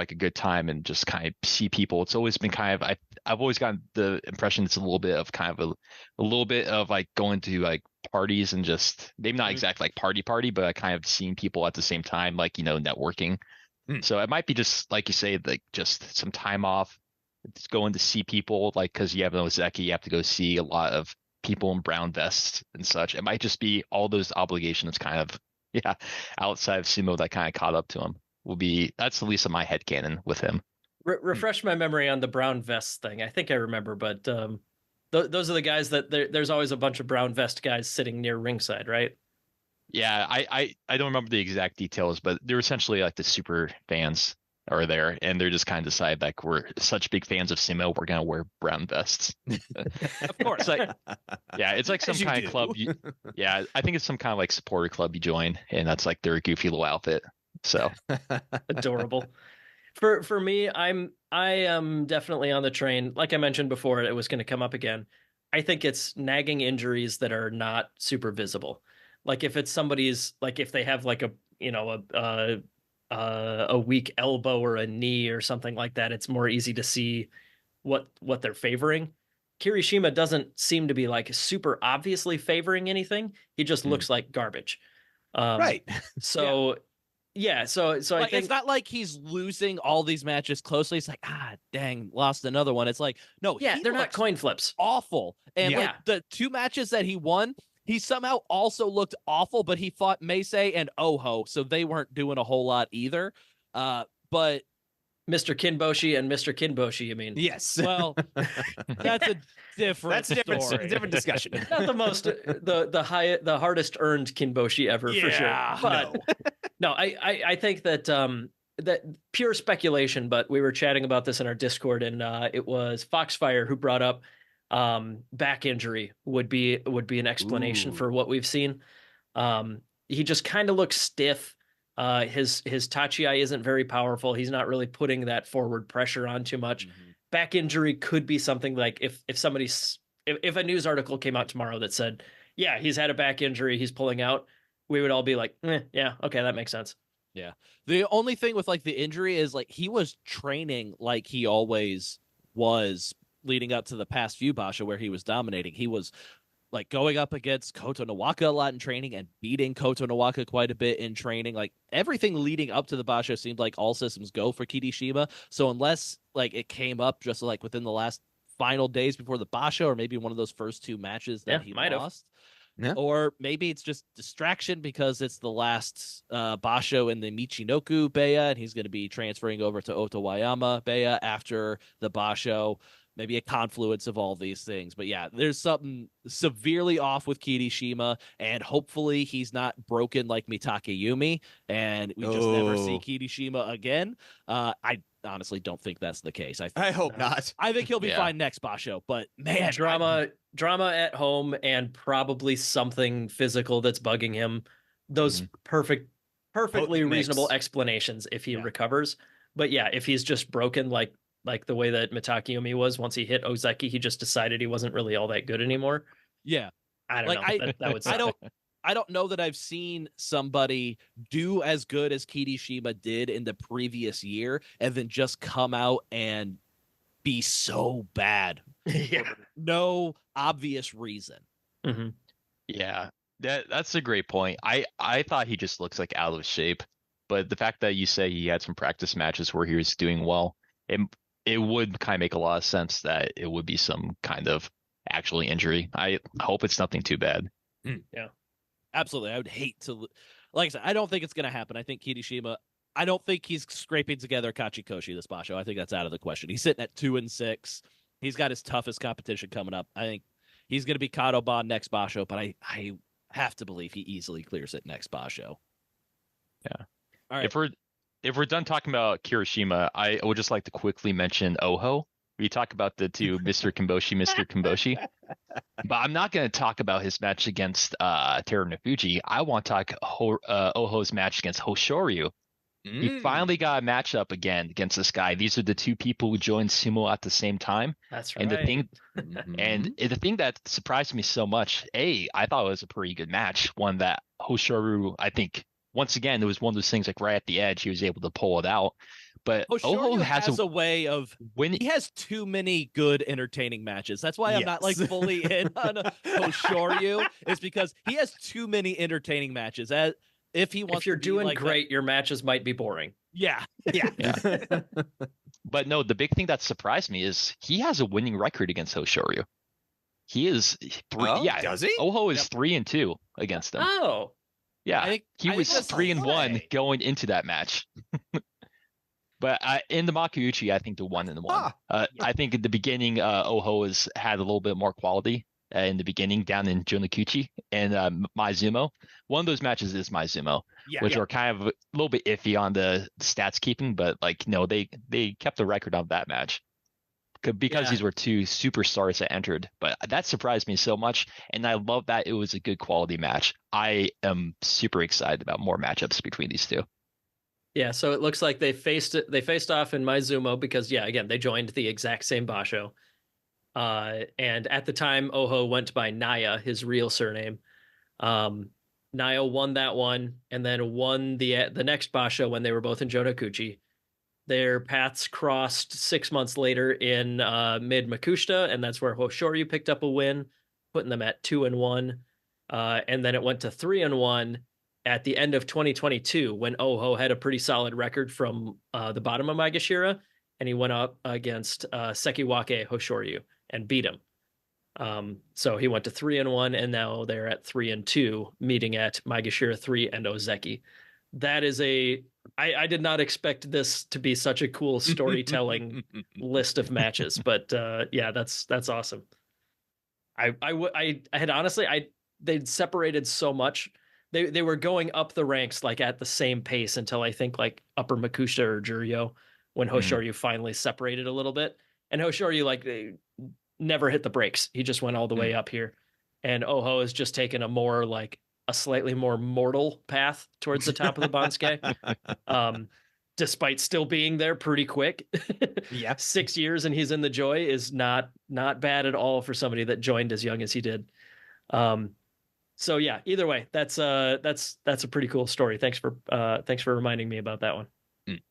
good time and just kind of see people. It's always been kind of, I've always gotten the impression it's a little bit of kind of a little bit of going to parties and just, maybe not exactly party, but I kind of seeing people at the same time, networking. So it might be just like you say, just some time off. It's going to see people, because you have an Ozeki, you have to go see a lot of people in brown vests and such. It might just be all those obligations kind of, outside of sumo that kind of caught up to him. That's the least of my headcanon with him. refresh my memory on the brown vest thing. I think I remember, but those are the guys that there's always a bunch of brown vest guys sitting near ringside, right? Yeah, I don't remember the exact details, but they're essentially like the super fans are there, and they're just kind of decide like we're such big fans of Sumo, we're gonna wear brown vests. Of course. It's like, yeah, it's like some As you kind do. of club. Yeah, I think it's some kind of like supporter club you join, and that's like their goofy little outfit. So Adorable. For me, I am definitely on the train. Like I mentioned before, it was going to come up again. I think it's nagging injuries that are not super visible. Like if it's somebody's, like if they have like a weak elbow or a knee or something like that, it's more easy to see what they're favoring. Kirishima doesn't seem to be like super obviously favoring anything. He just looks like garbage. Right. So yeah, so like, I think it's not like he's losing all these matches closely. It's like, dang, lost another one. It's like, no, yeah, he they're not looks coin flips. awful. And Yeah. like the 2 matches that he won, he somehow also looked awful, but he fought Meisei and Oho, so they weren't doing a whole lot either. But Mr. Kinboshi and Mr. Kinboshi, you mean? Yes. well, that's a different That's a different, story. different discussion. Not the most the hardest earned Kinboshi ever for sure. Yeah, But no, I think that that pure speculation, but we were chatting about this in our Discord, and it was Foxfire who brought up back injury would be an explanation Ooh. for what we've seen. He just kind of looks stiff. His Tachiai isn't very powerful. He's not really putting that forward pressure on too much. Back injury could be something like if a news article came out tomorrow that said, yeah, he's had a back injury, he's pulling out, we would all be like, yeah, okay, that makes sense. Yeah. The only thing with like the injury is like he was training like he always was leading up to the past few Basho where he was dominating. He was like going up against Koto Nawaka a lot in training and beating Koto Nawaka quite a bit in training. Like everything leading up to the Basho seemed like all systems go for Kirishima. So unless like it came up just like within the last final days before the Basho, or maybe one of those first 2 matches that he lost. Yeah. Or maybe it's just distraction because it's the last Basho in the Michinoku Beya, and he's going to be transferring over to Otowayama Beya after the Basho. Maybe a confluence of all these things. But yeah, there's something severely off with Kirishima, and hopefully he's not broken like Mitake Yumi, and we just never see Kirishima again. I honestly don't think that's the case. I hope not. I think he'll be fine next Basho, but man, drama at home and probably something physical that's bugging him. Those perfectly reasonable explanations if he recovers. But yeah, if he's just broken like the way that Mitakeyomi was once he hit Ozeki, he just decided he wasn't really all that good anymore. Yeah. I don't know. That would suck. I don't know that I've seen somebody do as good as Kirishima did in the previous year and then just come out and be so bad. Yeah. For no obvious reason. Mm-hmm. Yeah, that's a great point. I thought he just looks like out of shape, but the fact that you say he had some practice matches where he was doing well, it would kind of make a lot of sense that it would be some kind of actually injury. I hope it's nothing too bad. Yeah, absolutely. I would hate to, like I said, I don't think it's going to happen. I think Kirishima, I don't think he's scraping together Kachikoshi this Basho. I think that's out of the question. He's sitting at 2-6. He's got his toughest competition coming up. I think he's going to be Kadoban next Basho, but I have to believe he easily clears it next Basho. Yeah. All right. If we're done talking about Kirishima, I would just like to quickly mention Oho. We talk about the 2 Mr. Kimboshi. But I'm not going to talk about his match against Teru Nofuji. I want to talk Oho's match against Hoshoryu. He finally got a matchup again against this guy. These are the 2 people who joined Sumo at the same time. That's right. And the thing that surprised me so much, I thought it was a pretty good match. One that Hoshoryu, I think, once again, it was one of those things like right at the edge, he was able to pull it out. But Oho has a way of he has too many good entertaining matches. That's why I'm not like fully in on Hoshoryu, is because he has too many entertaining matches. If you're doing like great, your matches might be boring. Yeah. But no, the big thing that surprised me is he has a winning record against Hoshoryu. He is 3. Does he? Oho is 3-2 against him. Oh. Yeah, he was 3-1 going into that match. But in the Makuuchi, I think the 1-1. I think at the beginning, Oho had a little bit more quality in the beginning down in Jonakuchi and Maizumo. One of those matches is Maizumo, which are kind of a little bit iffy on the stats keeping, but like they kept the record of that match because these were two superstars that entered. But that surprised me so much, and I love that it was a good quality match. I am super excited about more matchups between these two. Yeah, so it looks like they faced off in Maizumo because again, they joined the exact same Basho. And at the time, Oho went by Naya, his real surname. Naya won that one and then won the next Basho when they were both in Jonakuchi. Their paths crossed 6 months later in mid Makushita, and that's where Hoshoryu picked up a win, putting them at 2-1. And then it went to 3-1 at the end of 2022 when Oho had a pretty solid record from the bottom of Maegashira, and he went up against Sekiwake Hoshoryu and beat him. So he went to 3-1, and now they're at 3-2, meeting at Maegashira 3 and Ozeki. That is I did not expect this to be such a cool storytelling list of matches, but that's awesome. I had honestly, they'd separated so much. They were going up the ranks like at the same pace until I think like upper Makushita or Juryo when Hoshoryu finally separated a little bit. And Hoshoryu like they never hit the brakes. He just went all the way up here. And Oho has just taken a slightly more mortal path towards the top of the Bansuke. Despite still being there pretty quick. 6 years and he's in the Joy is not bad at all for somebody that joined as young as he did. So yeah, either way, that's a pretty cool story. Thanks for reminding me about that one.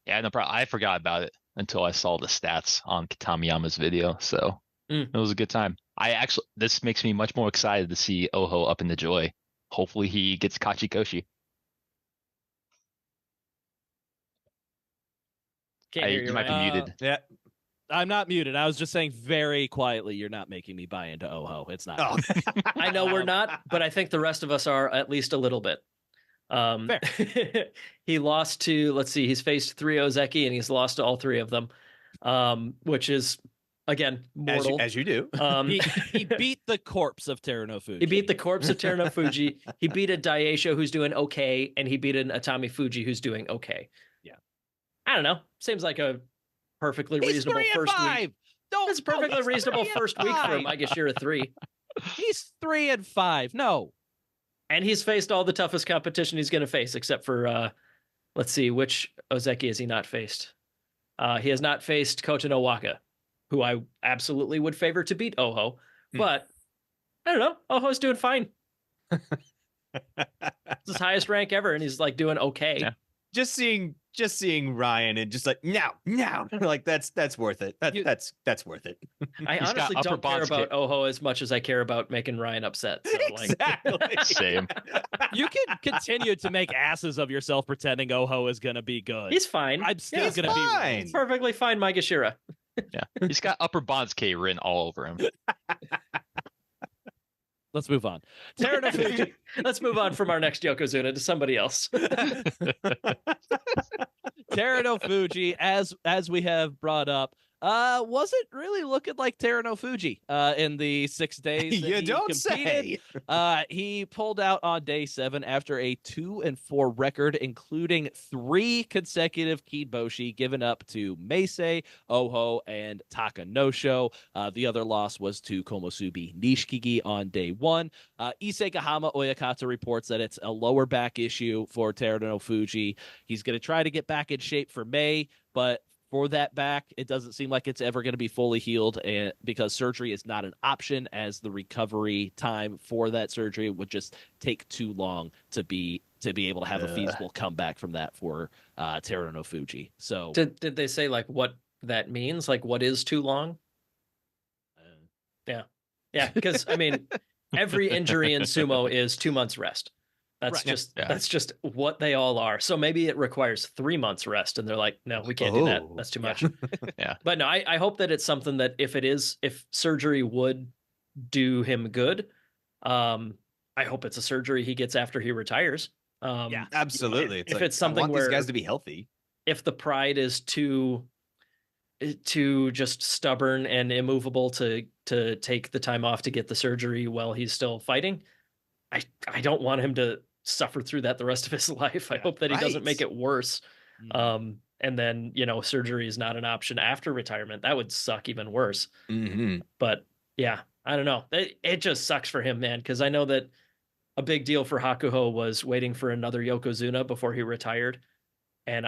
Yeah, no problem. I forgot about it until I saw the stats on Kitamiyama's video. So it was a good time. This makes me much more excited to see Oho up in the Joy. Hopefully he gets Kachikoshi. You might be muted. Yeah. I'm not muted. I was just saying very quietly, you're not making me buy into Oho. It's not. Oh. I know we're not, but I think the rest of us are at least a little bit. He lost to, let's see, he's faced 3 Ozeki and he's lost to all 3 of them, which is, again, mortal. As you do. He beat the corpse of Teruno Fuji. He beat the corpse of Teruno Fuji. He beat a Daisho who's doing okay, and he beat an Atami Fuji who's doing okay. Yeah. I don't know. Seems like a perfectly reasonable first week. It's a perfectly reasonable first week for Maegashira 3. He's 3-5. No. And he's faced all the toughest competition he's going to face, except for, let's see, which Ozeki has he not faced? He has not faced Kota no Waka, who I absolutely would favor to beat Oho. But, I don't know. Oho's doing fine. It's his highest rank ever, and he's, like, doing okay. Yeah. Just seeing Ryan and just like now, like that's worth it. That's worth it. I honestly don't care about Oho as much as I care about making Ryan upset. So, exactly. Same. You can continue to make asses of yourself pretending Oho is gonna be good. He's fine. I'm still gonna be fine. He's perfectly fine, Maegashira. Yeah, he's got upper Bansuke written all over him. Let's move on. Teruno Fuji. Let's move on from our next Yokozuna to somebody else. Teruno Fuji, as we have brought up, wasn't really looking like Teruno Fuji in the 6 days that you he don't competed. say. He pulled out on day 7 after a 2-4 record, including 3 consecutive Kiboshi given up to Meisei, Oho, and Takanosho. The other loss was to Komosubi Nishikigi on day 1. Isekahama Oyakata reports that it's a lower back issue for Teruno Fuji. He's going to try to get back in shape for May, but for that back, it doesn't seem like it's ever going to be fully healed, and because surgery is not an option, as the recovery time for that surgery would just take too long to be able to have a feasible comeback from that for Teruno Fuji. So did they say like what that means? Like what is too long? Yeah, because I mean, every injury in sumo is 2 months rest. That's right. That's just what they all are. So maybe it requires 3 months rest, and they're like, no, we can't do that. That's too much. Yeah. But no, I hope that it's something that if surgery would do him good, I hope it's a surgery he gets after he retires. Yeah, absolutely. If it's something I want where these guys to be healthy. if the pride is too just stubborn and immovable to take the time off to get the surgery while he's still fighting, I don't want him to suffer through that the rest of his life. I hope that he doesn't make it worse. And then, surgery is not an option after retirement. That would suck even worse. But yeah, I don't know. It just sucks for him, man, because I know that a big deal for Hakuho was waiting for another Yokozuna before he retired. And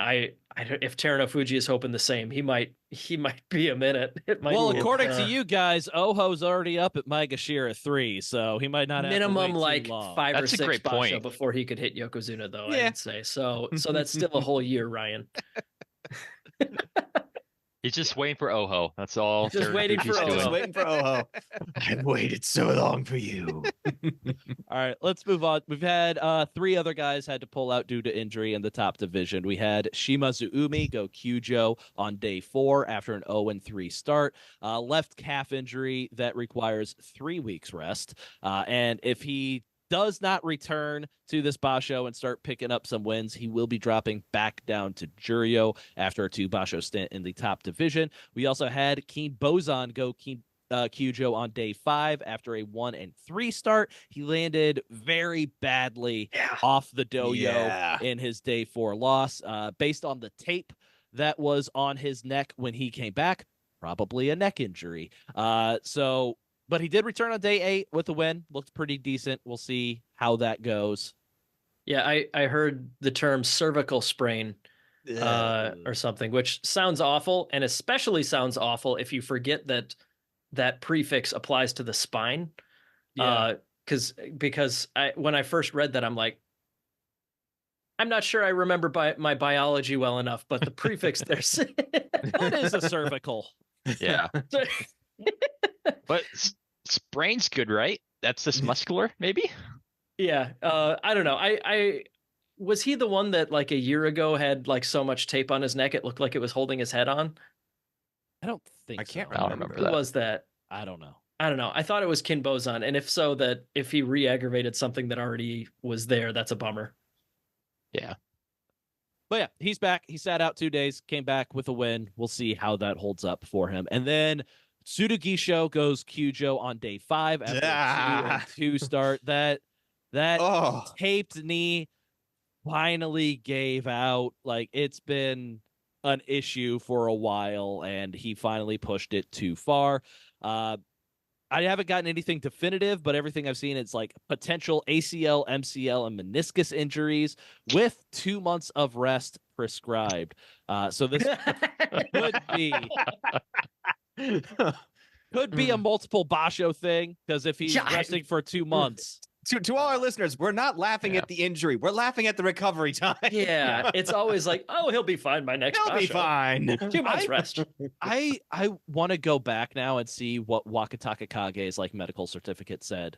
if Terunofuji is hoping the same, he might be a minute. According to you guys, Oho's already up at Maegashira 3, so he might not have minimum to wait like too long. 5 That's or 6 a great point before he could hit Yokozuna, though. I'd say so that's still a whole year, Ryan. He's just waiting for Oho. That's all. Just waiting for Oho. Just waiting for Oho. I've waited so long for you. All right, let's move on. We've had 3 other guys had to pull out due to injury in the top division. We had Shimazu Umi go Kyujo on day 4 after an 0-3 start. Left calf injury that requires 3 weeks rest. And if he does not return to this Basho and start picking up some wins, he will be dropping back down to Juryo after a 2 Basho stint in the top division. We also had Keen Bozan go Kyujo on day 5 after a 1-3 start. He landed very badly off the doyo in his day 4 loss. Based on the tape that was on his neck when he came back, probably a neck injury. But he did return on day 8 with a win. Looked pretty decent. We'll see how that goes. Yeah, I heard the term cervical sprain or something, which sounds awful, and especially sounds awful if you forget that prefix applies to the spine. Because when I first read that, I'm like, I'm not sure I remember my biology well enough, but the prefix there's what is a cervical? Yeah. But sprain's good, right? That's just muscular, maybe? Yeah. I don't know. I was he the one that like a year ago had like so much tape on his neck it looked like it was holding his head on? I don't think I can't remember Who was that? I don't know. I thought it was Kin Bozan, and if so, that if he re-aggravated something that already was there, that's a bummer. Yeah. But yeah, he's back. He sat out 2 days, came back with a win. We'll see how that holds up for him. And then Tsurugisho goes Kyujo on day 5 after a 2-2 start. That taped knee finally gave out. Like, it's been an issue for a while, and he finally pushed it too far. I haven't gotten anything definitive, but everything I've seen, it's like potential ACL, MCL, and meniscus injuries with 2 months of rest prescribed. So this could be a multiple Basho thing, because if he's resting for 2 months. To all our listeners, we're not laughing at the injury. We're laughing at the recovery time. Yeah, it's always like, oh, he'll be fine by next He'll be fine. 2 months rest. I want to go back now and see what Wakataka Kage's like medical certificate said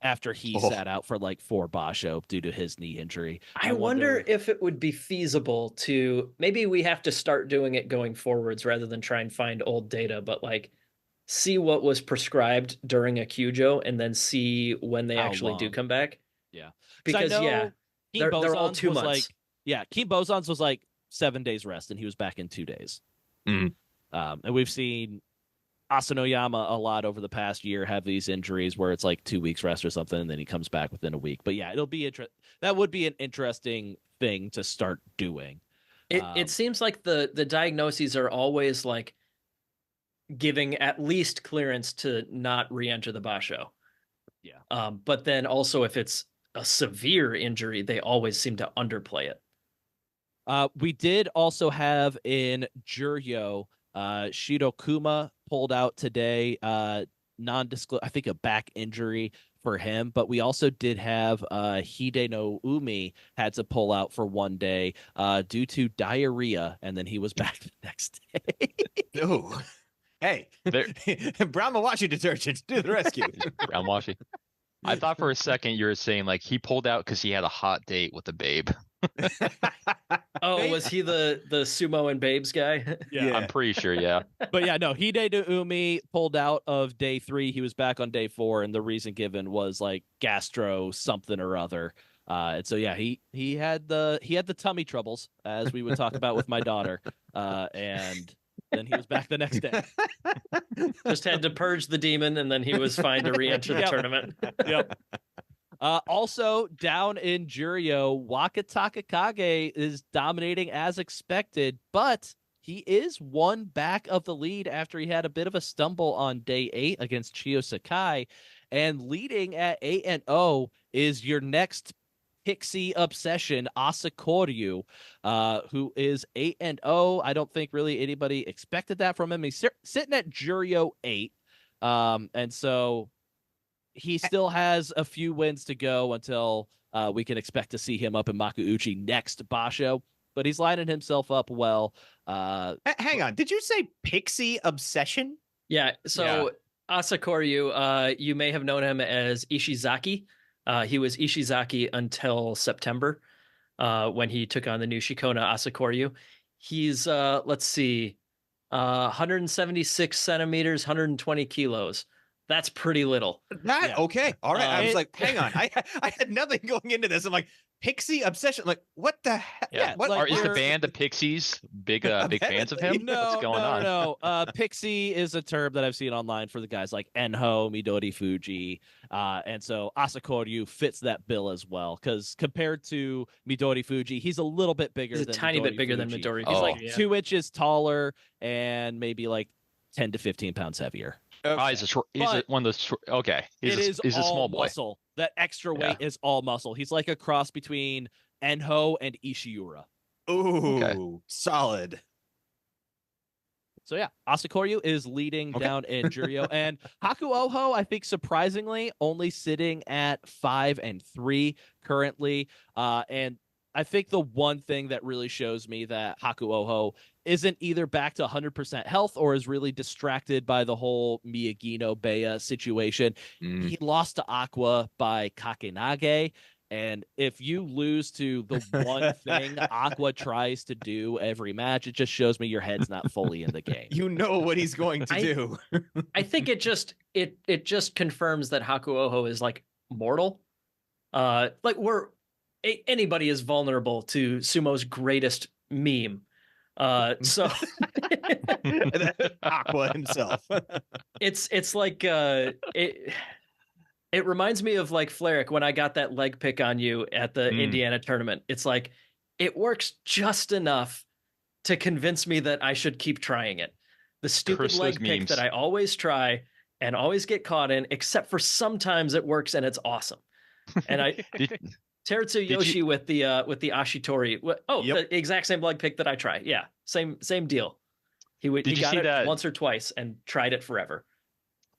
after he sat out for like 4 Basho due to his knee injury. I wonder if it would be feasible to, maybe we have to start doing it going forwards rather than try and find old data, but like see what was prescribed during a Kyujo and then see when they actually do come back. Yeah. Because they're all 2 months. Keen Bozan's was like 7 days rest, and he was back in 2 days. And we've seen Asanoyama a lot over the past year have these injuries where it's like 2 weeks rest or something, and then he comes back within a week. But yeah, it'll be that would be an interesting thing to start doing. It seems like the diagnoses are always like giving at least clearance to not re-enter the Basho. Yeah. But then also if it's a severe injury, they always seem to underplay it. We did also have in Juryo, Shirokuma pulled out today, non-disclosed, I think a back injury for him, but we also did have Hide no Umi had to pull out for 1 day due to diarrhea, and then he was back the next day. Oh. Hey, brown mawashi detergent, do the rescue. Brown washi. I thought for a second you were saying like he pulled out because he had a hot date with a babe. Was he the Sumo and Babes guy? Yeah, I'm pretty sure. Yeah, but yeah, no. Hide no Umi pulled out of day 3. He was back on day 4, and the reason given was like gastro something or other. And so yeah, he had the tummy troubles, as we would talk about with my daughter, and then he was back the next day. Just had to purge the demon, and then he was fine to re-enter the tournament. Yep. Also, down in Juryo, Waka Takakage is dominating as expected, but he is one back of the lead after he had a bit of a stumble on day 8 against Chiyo Sakai. And leading at 8-0 is your next Pixie obsession, Asakoryu, who is 8-0. I don't think really anybody expected that from him. He's sitting at Juryo 8. And so he still has a few wins to go until we can expect to see him up in Makuuchi next Basho. But he's lining himself up well. Hang on. Did you say Pixie Obsession? Yeah. So Asakoryu, you may have known him as Ishizaki. He was Ishizaki until September when he took on the new Shikona Asakoryu. He's, 176 centimeters, 120 kilos. That's pretty little. Okay. All right. I was like, hang on. I had nothing going into this. I'm like, Pixie Obsession. Like, what the heck? Yeah. Is the band the Pixies big fans of him? No, what's going on? No. Pixie is a term that I've seen online for the guys like Enho, Midori Fuji. And so Asakoryu fits that bill as well. Because compared to Midori Fuji, he's a little bit bigger. He's a tiny bit bigger than Midori Fuji. He's like 2 inches taller and maybe like 10 to 15 pounds heavier. Okay. Is it one of those? Okay, He's a small boy. Muscle. That extra weight is all muscle. He's like a cross between Enho and Ishiura. Ooh, solid. So yeah, Asakoryu is leading down in Juryo, and Haku Oho, I think surprisingly, only sitting at 5-3 currently. And I think the one thing that really shows me that Haku Oho isn't either back to 100% health or is really distracted by the whole Miyagino Bea situation. He lost to Aqua by Kakenage. And if you lose to the one thing Aqua tries to do every match, it just shows me your head's not fully in the game. You know what he's going to do. I think it just confirms that Haku Oho is like mortal. Anybody is vulnerable to Sumo's greatest meme. So Aqua himself. It's like it reminds me of like Fleric when I got that leg pick on you at the Indiana tournament. It's like it works just enough to convince me that I should keep trying it. The stupid leg pick that I always try and always get caught in, except for sometimes it works and it's awesome. And I Teruto Yoshi with the Ashitori. The exact same leg pick that I try. Yeah, same deal. He got it once or twice and tried it forever.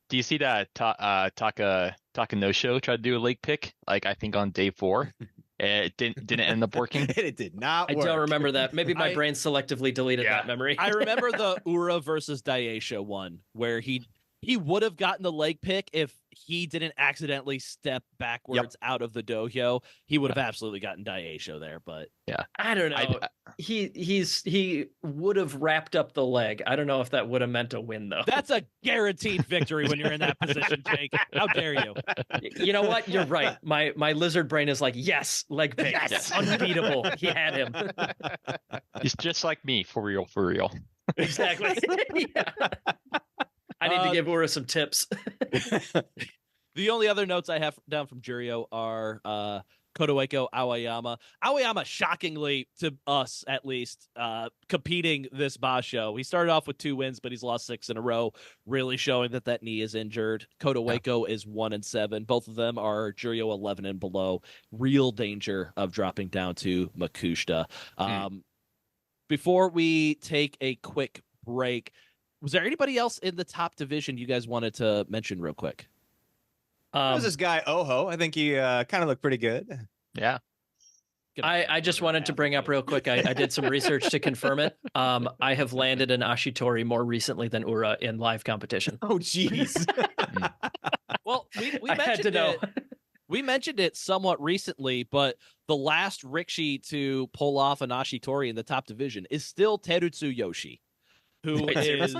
Do you see that Takanosho tried to do a leg pick? Like I think on day 4, it didn't end up working. It did not work. I don't remember that. Maybe my brain selectively deleted that memory. I remember the Ura versus Daisho one where he would have gotten the leg pick if he didn't accidentally step backwards out of the dohyo. He would have absolutely gotten Daisho there, but I don't know. He would have wrapped up the leg. I don't know if that would have meant a win though. That's a guaranteed victory when you're in that position, Jake. How dare you? You know what? You're right. My lizard brain is like, yes, leg pick. Yes, unbeatable. He had him. He's just like me, for real. Exactly. I need to give Ura some tips. The only other notes I have down from Juryo are Kotoeko Aoyama. Aoyama, shockingly to us at least, competing this Basho. He started off with 2 wins, but he's lost 6 in a row, really showing that knee is injured. Kotoeko is 1-7. Both of them are Juryo 11 and below. Real danger of dropping down to Makushita. Before we take a quick break, was there anybody else in the top division you guys wanted to mention real quick? There's this guy, Oho. I think he kind of looked pretty good. Yeah. I just wanted to bring up real quick. I did some research to confirm it. I have landed an Ashitori more recently than Ura in live competition. Oh, jeez. Well, we mentioned it. We mentioned it somewhat recently, but the last Rikishi to pull off an Ashitori in the top division is still Terutsu Yoshi, who is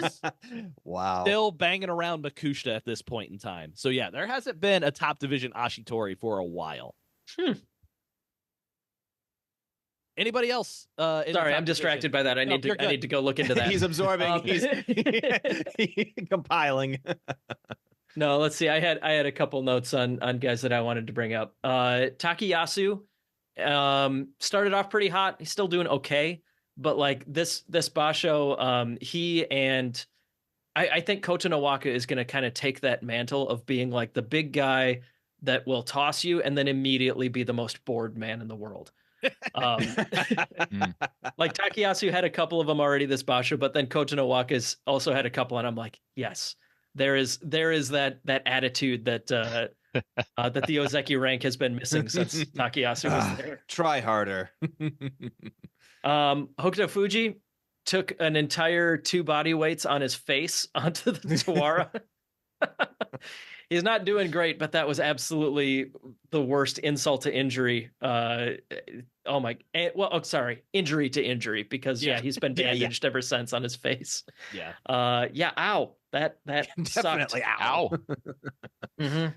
still banging around Makushita at this point in time. So yeah, there hasn't been a top division Ashitori for a while. Anybody else? Sorry, I'm distracted by that. I need to go look into that. He's absorbing. He's compiling. No, let's see. I had a couple notes on guys that I wanted to bring up. Takayasu started off pretty hot. He's still doing okay, but like this Basho, he and I think Kota Nowaka is going to kind of take that mantle of being like the big guy that will toss you and then immediately be the most bored man in the world. Like Takayasu had a couple of them already this Basho, but then Kota Nowaka's also had a couple, and I'm like, yes, there is that attitude that that the Ozeki rank has been missing since Takayasu was there. Try harder. Hokuto Fuji took an entire 2 body weights on his face onto the Tawara. He's not doing great, but that was absolutely the worst insult to injury. Injury to injury, because he's been bandaged ever since on his face. Yeah. Ow. That Definitely sucked. Ow. Mm-hmm.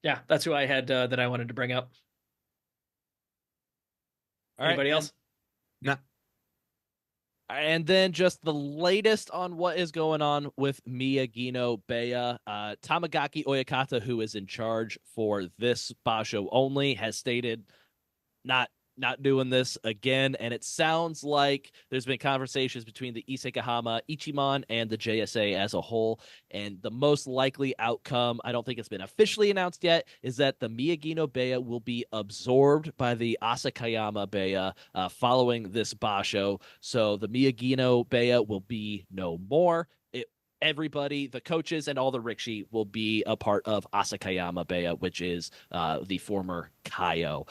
Yeah, that's who I had that I wanted to bring up. Anybody else? No. And then just the latest on what is going on with Miyagino Beya. Tamagaki Oyakata, who is in charge for this Basho only, has stated not doing this again. And it sounds like there's been conversations between the Isekahama Ichiman and the JSA as a whole. And the most likely outcome, I don't think it's been officially announced yet, is that the Miyagino Beya will be absorbed by the Asakayama Beya following this Basho. So the Miyagino Beya will be no more. Everybody, the coaches and all the Rikishi, will be a part of Asakayama Beya, which is the former Kaio.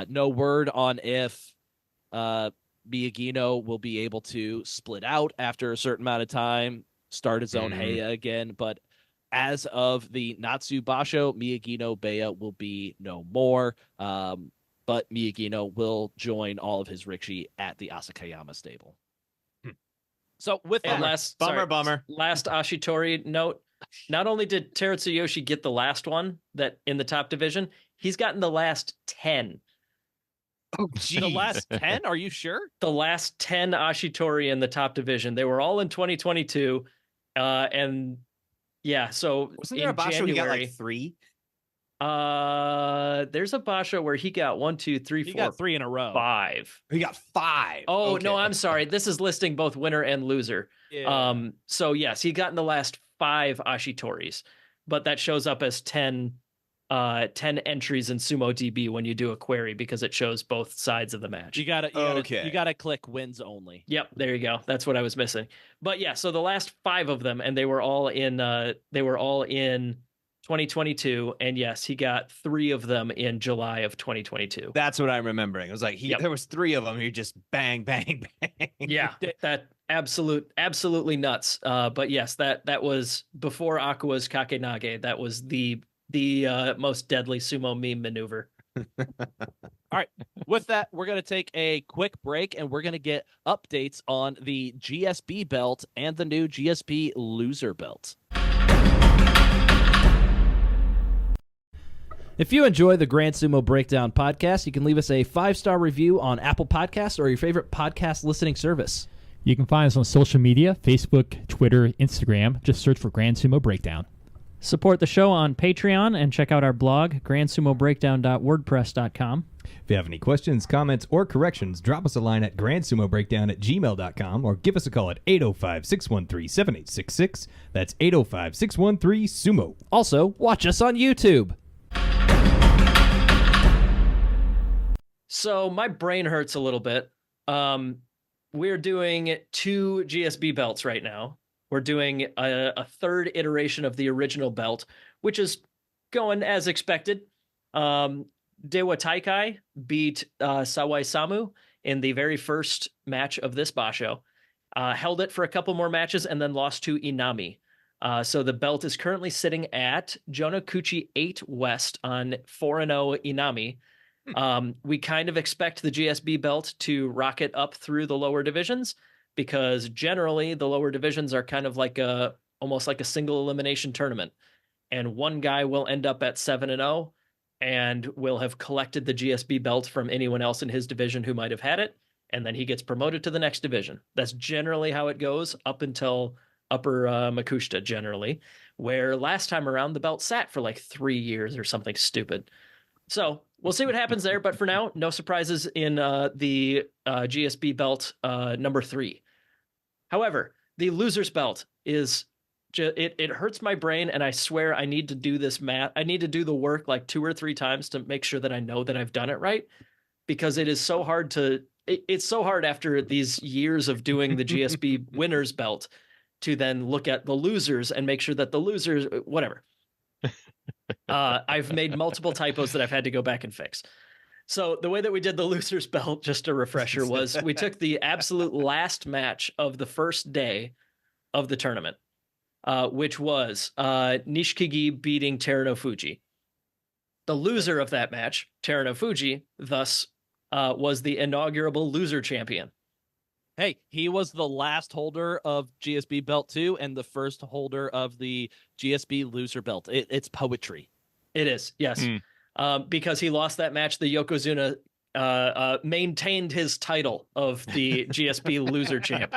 No word on if Miyagino will be able to split out after a certain amount of time, start his own Heia again. But as of the Natsu Basho, Miyagino Beya will be no more. But Miyagino will join all of his Rikishi at the Asakayama stable. So with that, last Ashitori note, not only did Terutsuyoshi get the last one that in the top division, he's gotten the last 10. Oh, geez. The last 10? Are you sure? The last 10 Ashitori in the top division. They were all in 2022. And yeah, so wasn't there a Basho he got like 3? There's a Basho where he got 1, 2, 3, 4. He got 3 in a row. 5. He got 5. Oh, okay. no, I'm sorry. This is listing both winner and loser. Yeah. So yes, he got in the last 5 Ashitoris, but that shows up as 10 entries in Sumo DB when you do a query, because it shows both sides of the match. You gotta click wins only. Yep, there you go. That's what I was missing. But yeah, so the last 5 of them, and they were all in 2022, and yes, he got 3 of them in July of 2022. That's what I'm remembering. It was like there was 3 of them. He just bang, bang, bang. Yeah, that absolutely nuts. But yes, that was before Aqua's Kakenage. That was the most deadly sumo meme maneuver. All right. With that, we're going to take a quick break, and we're going to get updates on the GSB belt and the new GSB loser belt. If you enjoy the Grand Sumo Breakdown podcast, you can leave us a 5-star review on Apple Podcasts or your favorite podcast listening service. You can find us on social media, Facebook, Twitter, Instagram. Just search for Grand Sumo Breakdown. Support the show on Patreon and check out our blog, grandsumobreakdown.wordpress.com. If you have any questions, comments, or corrections, drop us a line at grandsumobreakdown@gmail.com or give us a call at 805-613-7866. That's 805-613-SUMO. Also, watch us on YouTube. So my brain hurts a little bit. We're doing 2 GSB belts right now. We're doing a 3rd iteration of the original belt, which is going as expected. Dewa Taikai beat Sawai Samu in the very first match of this Basho. Held it for a couple more matches and then lost to Inami. So the belt is currently sitting at Jonakuchi 8 West on 4-0 Inami. We kind of expect the GSB belt to rocket up through the lower divisions, because generally the lower divisions are kind of like almost like a single elimination tournament, and one guy will end up at 7-0 and will have collected the GSB belt from anyone else in his division who might have had it, and then he gets promoted to the next division. That's generally how it goes up until upper Makushita, generally, where last time around the belt sat for like 3 years or something stupid. So we'll see what happens there. But for now, no surprises in the GSB belt number 3. However, the loser's belt is it hurts my brain, and I swear I need to do this math. I need to do the work like 2 or 3 times to make sure that I know that I've done it right, because it is so hard to. It's so hard after these years of doing the GSB winner's belt to then look at the losers and make sure that the losers, whatever. I've made multiple typos that I've had to go back and fix. So the way that we did the loser's belt, just a refresher, was we took the absolute last match of the first day of the tournament, which was Nishikigi beating Teruno Fuji. The loser of that match, Teruno Fuji, thus was the inaugural loser champion. Hey, he was the last holder of GSB belt 2 and the first holder of the GSB loser belt. It's poetry. It is, yes. Because he lost that match, the Yokozuna maintained his title of the GSB loser champ.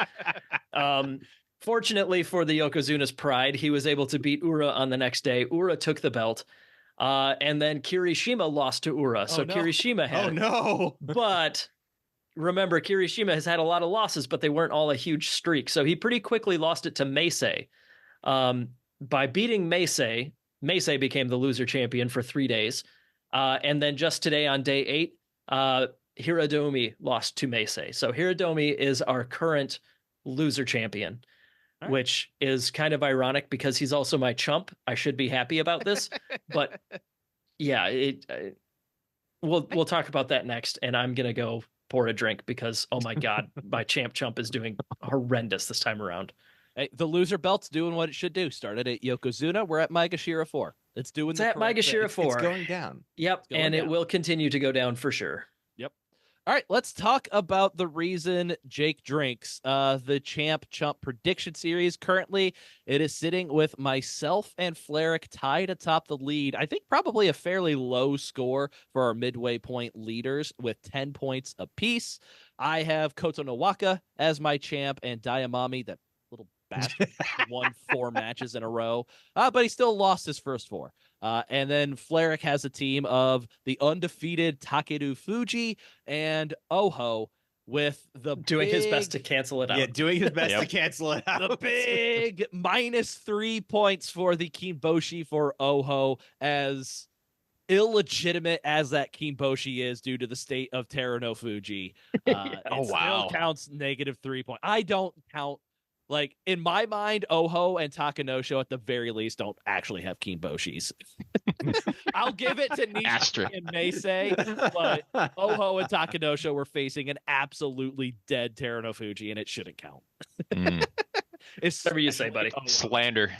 Fortunately for the Yokozuna's pride, he was able to beat Ura on the next day. Ura took the belt. And then Kirishima lost to Ura. So no. Kirishima had it. No. But remember, Kirishima has had a lot of losses, but they weren't all a huge streak. So he pretty quickly lost it to Meisei. By beating Meisei, Meisei became the loser champion for 3 days. And then just today on day 8, Hiradomi lost to Meisei. So Hiradomi is our current loser champion, right, which is kind of ironic because he's also my chump. I should be happy about this, but yeah, we'll talk about that next. And I'm going to go pour a drink because, oh my God, my chump is doing horrendous this time around. Hey, the loser belt's doing what it should do. Started at Yokozuna. We're at Maegashira 4. It's doing it's at Maegashira 4. It's going down. Yep. And it will continue to go down for sure. Yep. All right, let's talk about the reason Jake drinks. The Champ Chump Prediction Series. Currently, it is sitting with myself and Fleric tied atop the lead. I think probably a fairly low score for our midway point leaders with 10 points apiece. I have Koto Nowaka as my champ and Diamami, that little bastard, won 4 matches in a row, but he still lost his first 4. And then Fleric has a team of the undefeated Takeru Fuji and Oho with the doing his best to cancel it out. Yeah, doing his best to cancel it out. The big -3 points for the Kinboshi for Oho, as illegitimate as that Kinboshi is due to the state of Teruno Fuji. It still counts -3 points. I don't count. Like, in my mind, Oho and Takanosho at the very least don't actually have Kinboshis. I'll give it to Nishi and Meisei, but Oho and Takanosho were facing an absolutely dead Teruno Fuji, and it shouldn't count. It's whatever you say, buddy. Slander.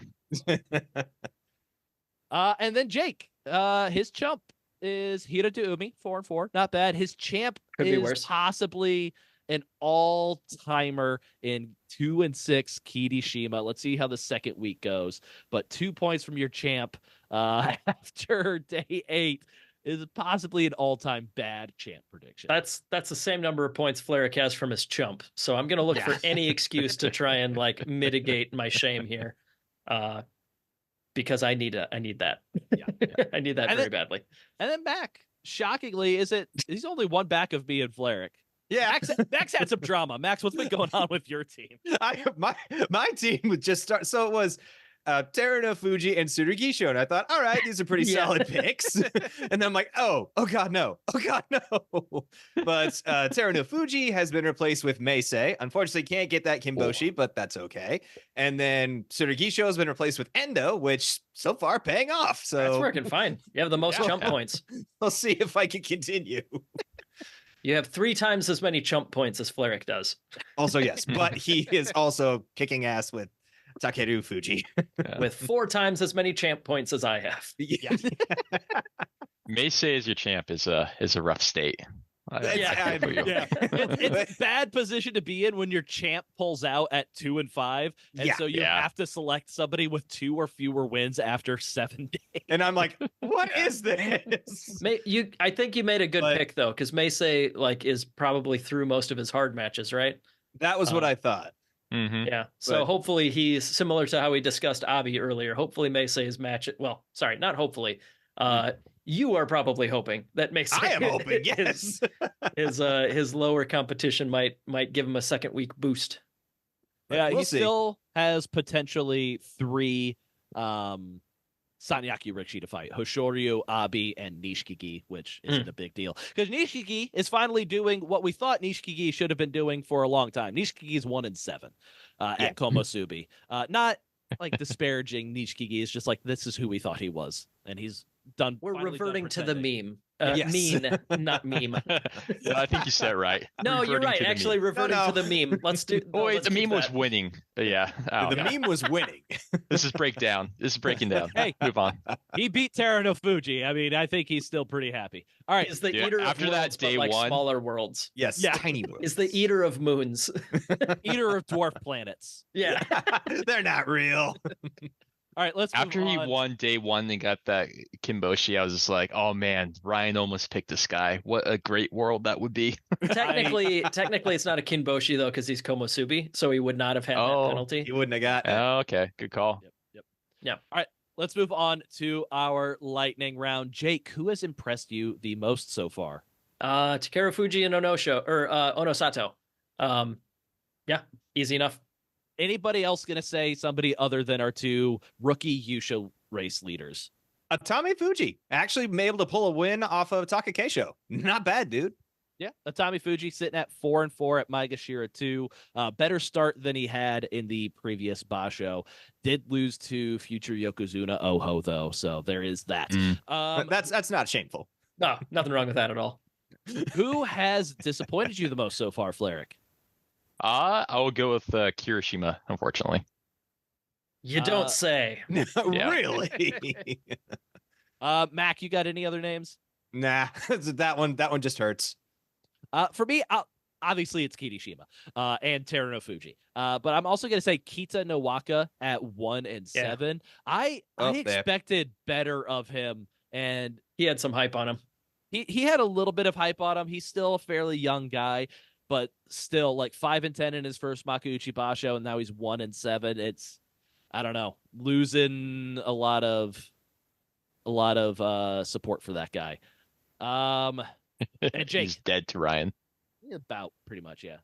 And then Jake, his chump is Hiradoumi, 4-4. Not bad. His champ is possibly an all-timer in 2-6 Kirishima. Let's see how the second week goes. But 2 points from your champ after day 8 is possibly an all-time bad champ prediction. That's the same number of points Fleric has from his chump. So I'm going to look for any excuse to try and like mitigate my shame here. Because I need that. Yeah. I need that very badly. And then Mac, shockingly, he's only one back of me and Fleric. Yeah, Max had some drama. Max, what's been going on with your team? My team would just start. So it was Teruno Fuji and Tsurugisho, and I thought, all right, these are pretty solid picks. And then I'm like, oh God, no. But Teruno Fuji has been replaced with Meisei. Unfortunately, can't get that Kinboshi, but that's okay. And then Tsurugisho has been replaced with Endo, which so far paying off. So that's working fine. You have the most chump points. I'll see if I can continue. You have 3 times as many chump points as Fleric does. Also, yes, but he is also kicking ass with Takeru Fuji. With 4 times as many champ points as I have. Yeah. Meisei as your champ is a rough state. I feel you. Yeah, it's a bad position to be in when your champ pulls out at 2 and 5, and so you have to select somebody with 2 or fewer wins after 7 days. And I'm like, what is this? I think you made a good pick though, because Meisei like is probably through most of his hard matches, right? That was what I thought. Mm-hmm. Yeah. So hopefully he's similar to how we discussed Abi earlier. Hopefully Meisei's match. Well, sorry, not hopefully. You are probably hoping that Meisei. I am hoping, yes. his lower competition might give him a second week boost. Yeah, we'll he see. still has potentially 3 Sanyaki Rikshi to fight: Hoshoryu, Abi, and Nishikigi, which isn't a big deal because Nishikigi is finally doing what we thought Nishikigi should have been doing for a long time. Nishikigi is 1 and 7 at Komosubi. Not like disparaging Nishikigi, is just like this is who we thought he was, and he's done. We're reverting to the meme. Yes. Mean, not meme. Yeah, I think you said it right. No, you're Reverting right. to the Actually, meme. reverting to the meme. Let's do. Oh, wait, let's the keep meme was that. winning. But yeah. Oh, The God. meme was winning. This is breakdown. This is breaking down. Hey. Move on. He beat Terano Fuji. I mean, I think he's still pretty happy. All right, Is the Yeah, eater of after that worlds, but day like one- smaller worlds. Yes, Yeah. tiny world. Is the eater of moons. eater of dwarf planets. Yeah. They're not real. All right, let's move After he on. won day 1 and got that Kimboshi, I was just like, oh man, Ryan almost picked this guy. What a great world that would be. Technically, it's not a Kinboshi though, because he's Komosubi, so he would not have had that penalty. You wouldn't have got it. Oh, okay. Good call. All right, let's move on to our lightning round. Jake, who has impressed you the most so far? Takeru Fuji and Onosato. Yeah, easy enough. Anybody else going to say somebody other than our 2 rookie Yusha race leaders? Tommy Fuji actually been able to pull a win off of Takakeisho. Not bad, dude. Yeah, Tommy Fuji sitting at 4 and 4 at Maegashira 2. Better start than he had in the previous Basho. Did lose to future Yokozuna Oho though, so there is that. That's not shameful. No, nothing wrong with that at all. Who has disappointed you the most so far, Fleric? I will go with Kirishima, unfortunately. You don't say. Really? Mac, you got any other names? Nah, that one just hurts. For me, obviously it's Kirishima and Terano Fuji. But I'm also going to say Kita Nowaka at 1 and 7. I expected better of him, and He had some hype on him. he had a little bit of hype on him. He's still a fairly young guy, but still like 5 and 10 in his first Makuuchi Basho, and now he's 1 and 7. It's, I don't know, losing a lot of support for that guy. And Jake, He's dead to Ryan. about pretty much, yeah.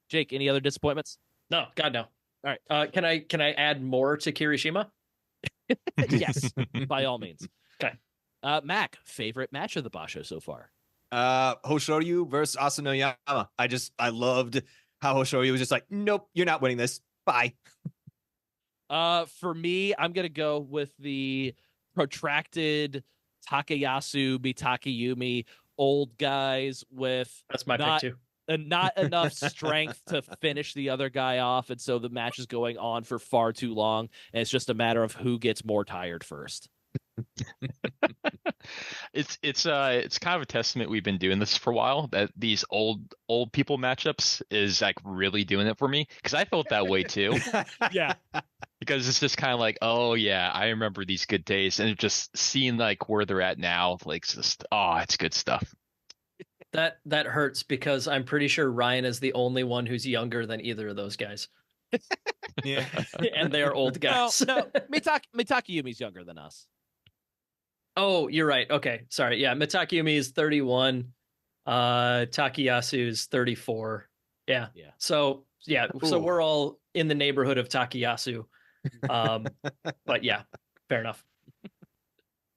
Jake, any other disappointments? No, God no. All right. Can I add more to Kirishima? Yes, by all means. Okay. Mac, favorite match of the Basho so far? Hoshoryu versus Asanoyama. I loved how Hoshoryu was just like, nope, you're not winning this. Bye. For me, I'm gonna go with the protracted Takayasu Takayumi old guys with That's my pick too. not enough strength to finish the other guy off, and so the match is going on for far too long, and it's just a matter of who gets more tired first. It's kind of a testament we've been doing this for a while, that these old people matchups is like really doing it for me, because I felt that way too. Yeah. Because it's just kind of like, oh yeah, I remember these good days, and just seeing like where they're at now, like just it's good stuff. That hurts because I'm pretty sure Ryan is the only one who's younger than either of those guys. Yeah. And they are old guys. No, Mitakayumi's younger than us. Oh, you're right. Okay. Sorry. Yeah. Mitakayumi is 31. Takayasu's 34. Yeah. Yeah. So, yeah. So Ooh. we're all in the neighborhood of Takayasu. But yeah, fair enough.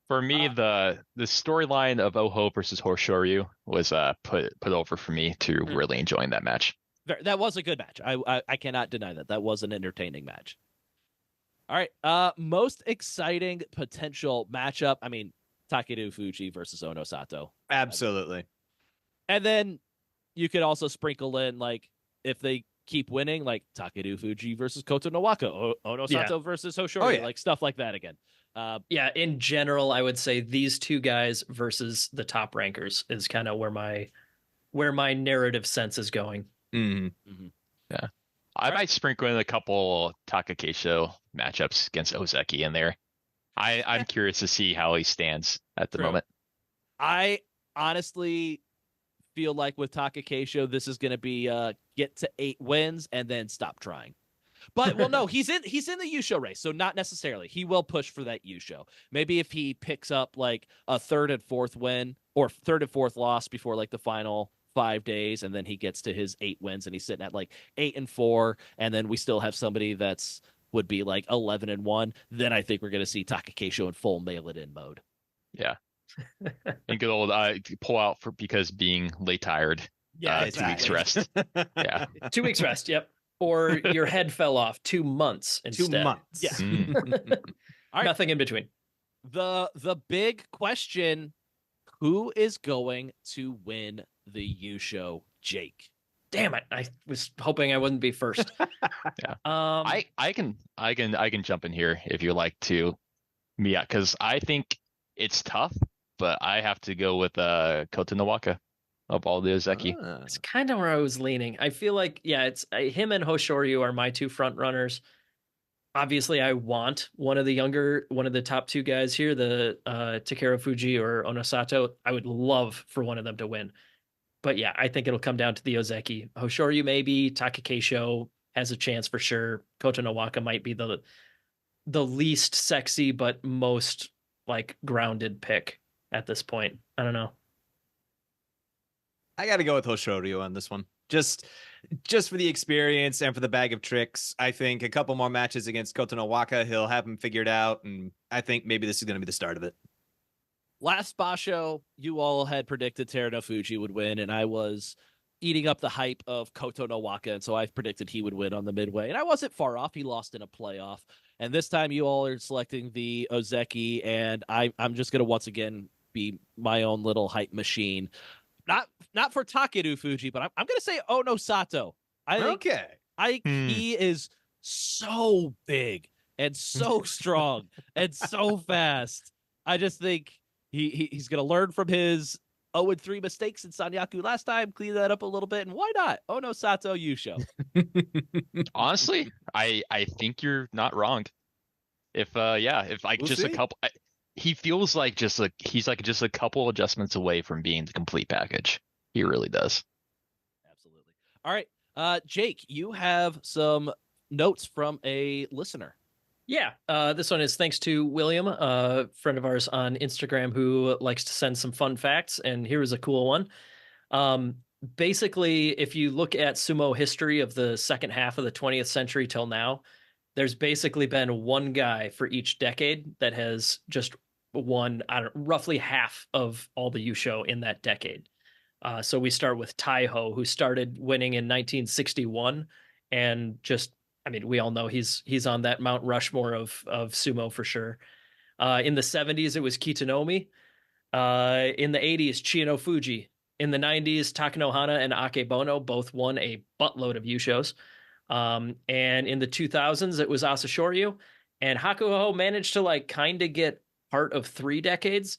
For me, the storyline of Oho versus Hoshoryu was put over for me to really enjoying that match. That was a good match. I cannot deny that. That was an entertaining match. All right. Most exciting potential matchup. I mean, Takeru Fuji versus Ono Sato. Absolutely. And then you could also sprinkle in, like, if they keep winning, like Takeru Fuji versus Koto Nowaka, Onosato versus Hoshori, like stuff like that again. Yeah, in general, I would say these two guys versus the top rankers is kind of where my narrative sense is going. Yeah, I might sprinkle in a couple Takakeisho matchups against Ozeki in there. I'm curious to see how he stands at the moment. I honestly feel like with Takakeisho, this is going to be get to 8 wins and then stop trying. But well, no, he's in the Yusho race, so not necessarily. He will push for that Yusho. Maybe if he picks up like a 3rd and 4th win or 3rd and 4th loss before like the final 5 days, and then he gets to his 8 wins and he's sitting at like 8 and 4, and then we still have somebody that's would be like 11 and 1. Then I think we're going to see Takakeisho in full mail it in mode. Yeah, and good old pull out because being late tired. Yeah, 2 weeks rest. Yeah, 2 weeks rest. Yep. Or your head fell off 2 months instead. 2 months. Yeah. All right. Nothing in between. The big question: who is going to win the Yusho? Jake. Damn it! I was hoping I wouldn't be first. Yeah. I can jump in here if you like to, Mia, because I think it's tough, but I have to go with Koto Nowaka of all the Ozeki. It's kind of where I was leaning. I feel like, it's him and Hoshoryu are my 2 front runners. Obviously, I want one of the top 2 guys here, the Takeru Fuji or Onosato. I would love for one of them to win. But yeah, I think it'll come down to the Ozeki. Hoshoryu maybe, Takakeisho has a chance for sure. Koto Nowaka might be the least sexy but most like grounded pick at this point. I don't know. I got to go with Hoshoryu on this one. Just for the experience and for the bag of tricks. I think a couple more matches against Koto Nowaka, he'll have him figured out, and I think maybe this is going to be the start of it. Last Basho, you all had predicted Teruno Fuji would win, and I was eating up the hype of Koto Nowaka, and so I predicted he would win on the Midway, and I wasn't far off. He lost in a playoff, and this time you all are selecting the Ozeki, and I'm just going to once again be my own little hype machine. Not for Takeru Fuji, but I'm going to say Onosato. I think he is so big and so strong and so fast. I just think he's going to learn from his 0-3 mistakes in Sanyaku last time, clean that up a little bit, and why not? Onosato Yusho. Honestly, I think you're not wrong. If like we'll just see. A couple, he feels like he's just a couple adjustments away from being the complete package. He really does. Absolutely. All right, Jake, you have some notes from a listener. Yeah, this one is thanks to William, a friend of ours on Instagram who likes to send some fun facts, and here is a cool one. Basically, if you look at sumo history of the second half of the 20th century till now, there's basically been one guy for each decade that has just won roughly half of all the Yusho in that decade. So we start with Taiho, who started winning in 1961, and we all know he's on that Mount Rushmore of sumo for sure. In the 70s, it was Kitanomi. In the 80s, Chiino Fuji. In the 90s, Takanohana and Akebono both won a buttload of Yushos. And in the 2000s, it was Asashoryu. And Hakuho managed to kind of get part of 3 decades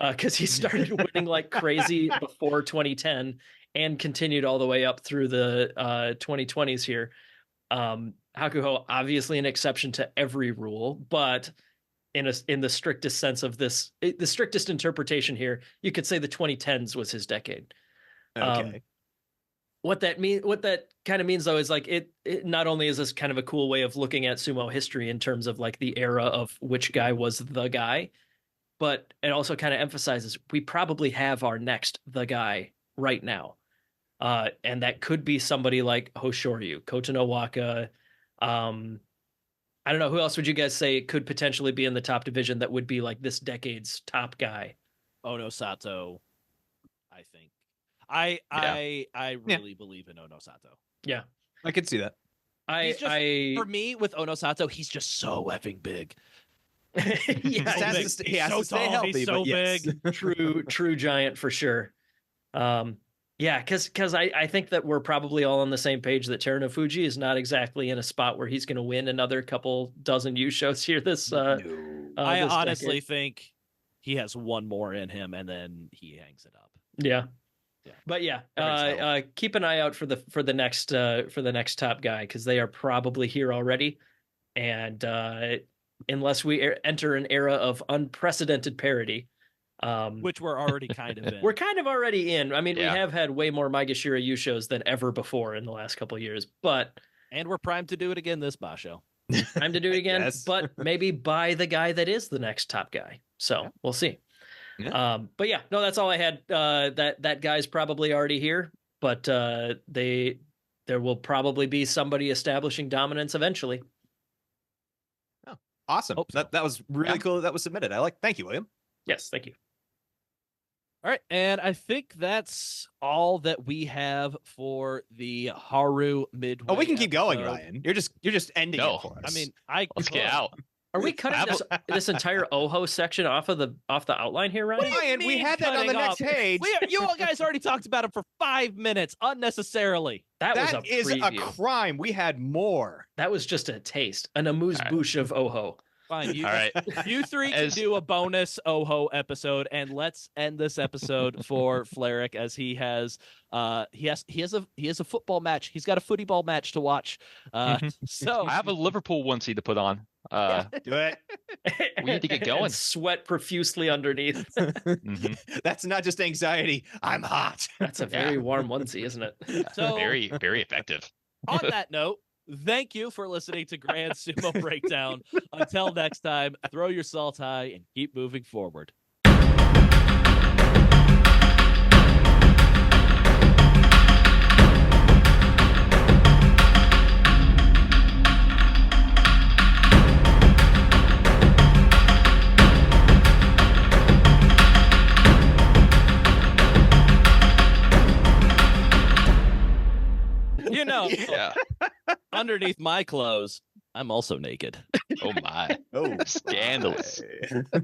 because he started winning like crazy before 2010 and continued all the way up through the 2020s here. Hakuho, obviously an exception to every rule, but in the strictest sense of this, the strictest interpretation here, you could say the 2010s was his decade. Okay. What that kind of means though is it not only is this kind of a cool way of looking at sumo history in terms of the era of which guy was the guy, but it also kind of emphasizes we probably have our next the guy right now. And that could be somebody like Hoshoryu, Koto Nowaka. I don't know, who else would you guys say could potentially be in the top division that would be this decade's top guy? Onosato, I think. I really believe in Onosato. Yeah, I could see that. For me, with Onosato, he's just so effing big. He has to stay healthy. He's so big. True giant for sure. Yeah, because I think that we're probably all on the same page that Terunofuji is not exactly in a spot where he's going to win another couple dozen U shows here this I this honestly decade. think he has one more in him, and then he hangs it up. Yeah. Yeah. But yeah, Every keep an eye out for the next top guy, because they are probably here already, and unless we enter an era of unprecedented parity, Which we're already kind of in. we're kind of already in. I mean, Yeah. we have had way more Maegashira U shows than ever before in the last couple of years, but And we're primed to do it again this Basho. time to do it again. Yes. But maybe by the guy that is the next top guy. So we'll see. Yeah. But yeah, no, that's all I had. That guy's probably already here, but there will probably be somebody establishing dominance eventually. Awesome. Hope so. That was really cool that was submitted. Thank you, William. Yes, thank you. All right, and I think that's all that we have for the Haru Midway. Oh, we can keep going, episode. Ryan. You're just ending No. it for us. I mean, Let's get out. Are we cutting this entire Oho section off the outline here, Ryan? Ryan, we had that on the next page. You all guys already talked about it for 5 minutes unnecessarily. That was That a is a preview. crime. We had more. That was just a taste, an amuse-bouche of Oho. Fine, All right. you three can As- do a bonus Oho episode, and let's end this episode for Fleric as he has a football match. He's got a footy ball match to watch. So I have a Liverpool onesie to put on. Do it. We need to get going. And sweat profusely underneath. Mhm. That's not just anxiety. I'm hot. That's a very warm onesie, isn't it? So- Very, very effective. on that note, thank you for listening to Grand Sumo Breakdown. Until next time, throw your salt high and keep moving forward. You know, Yeah. underneath my clothes, I'm also naked. Oh my. Oh, Scandalous. my.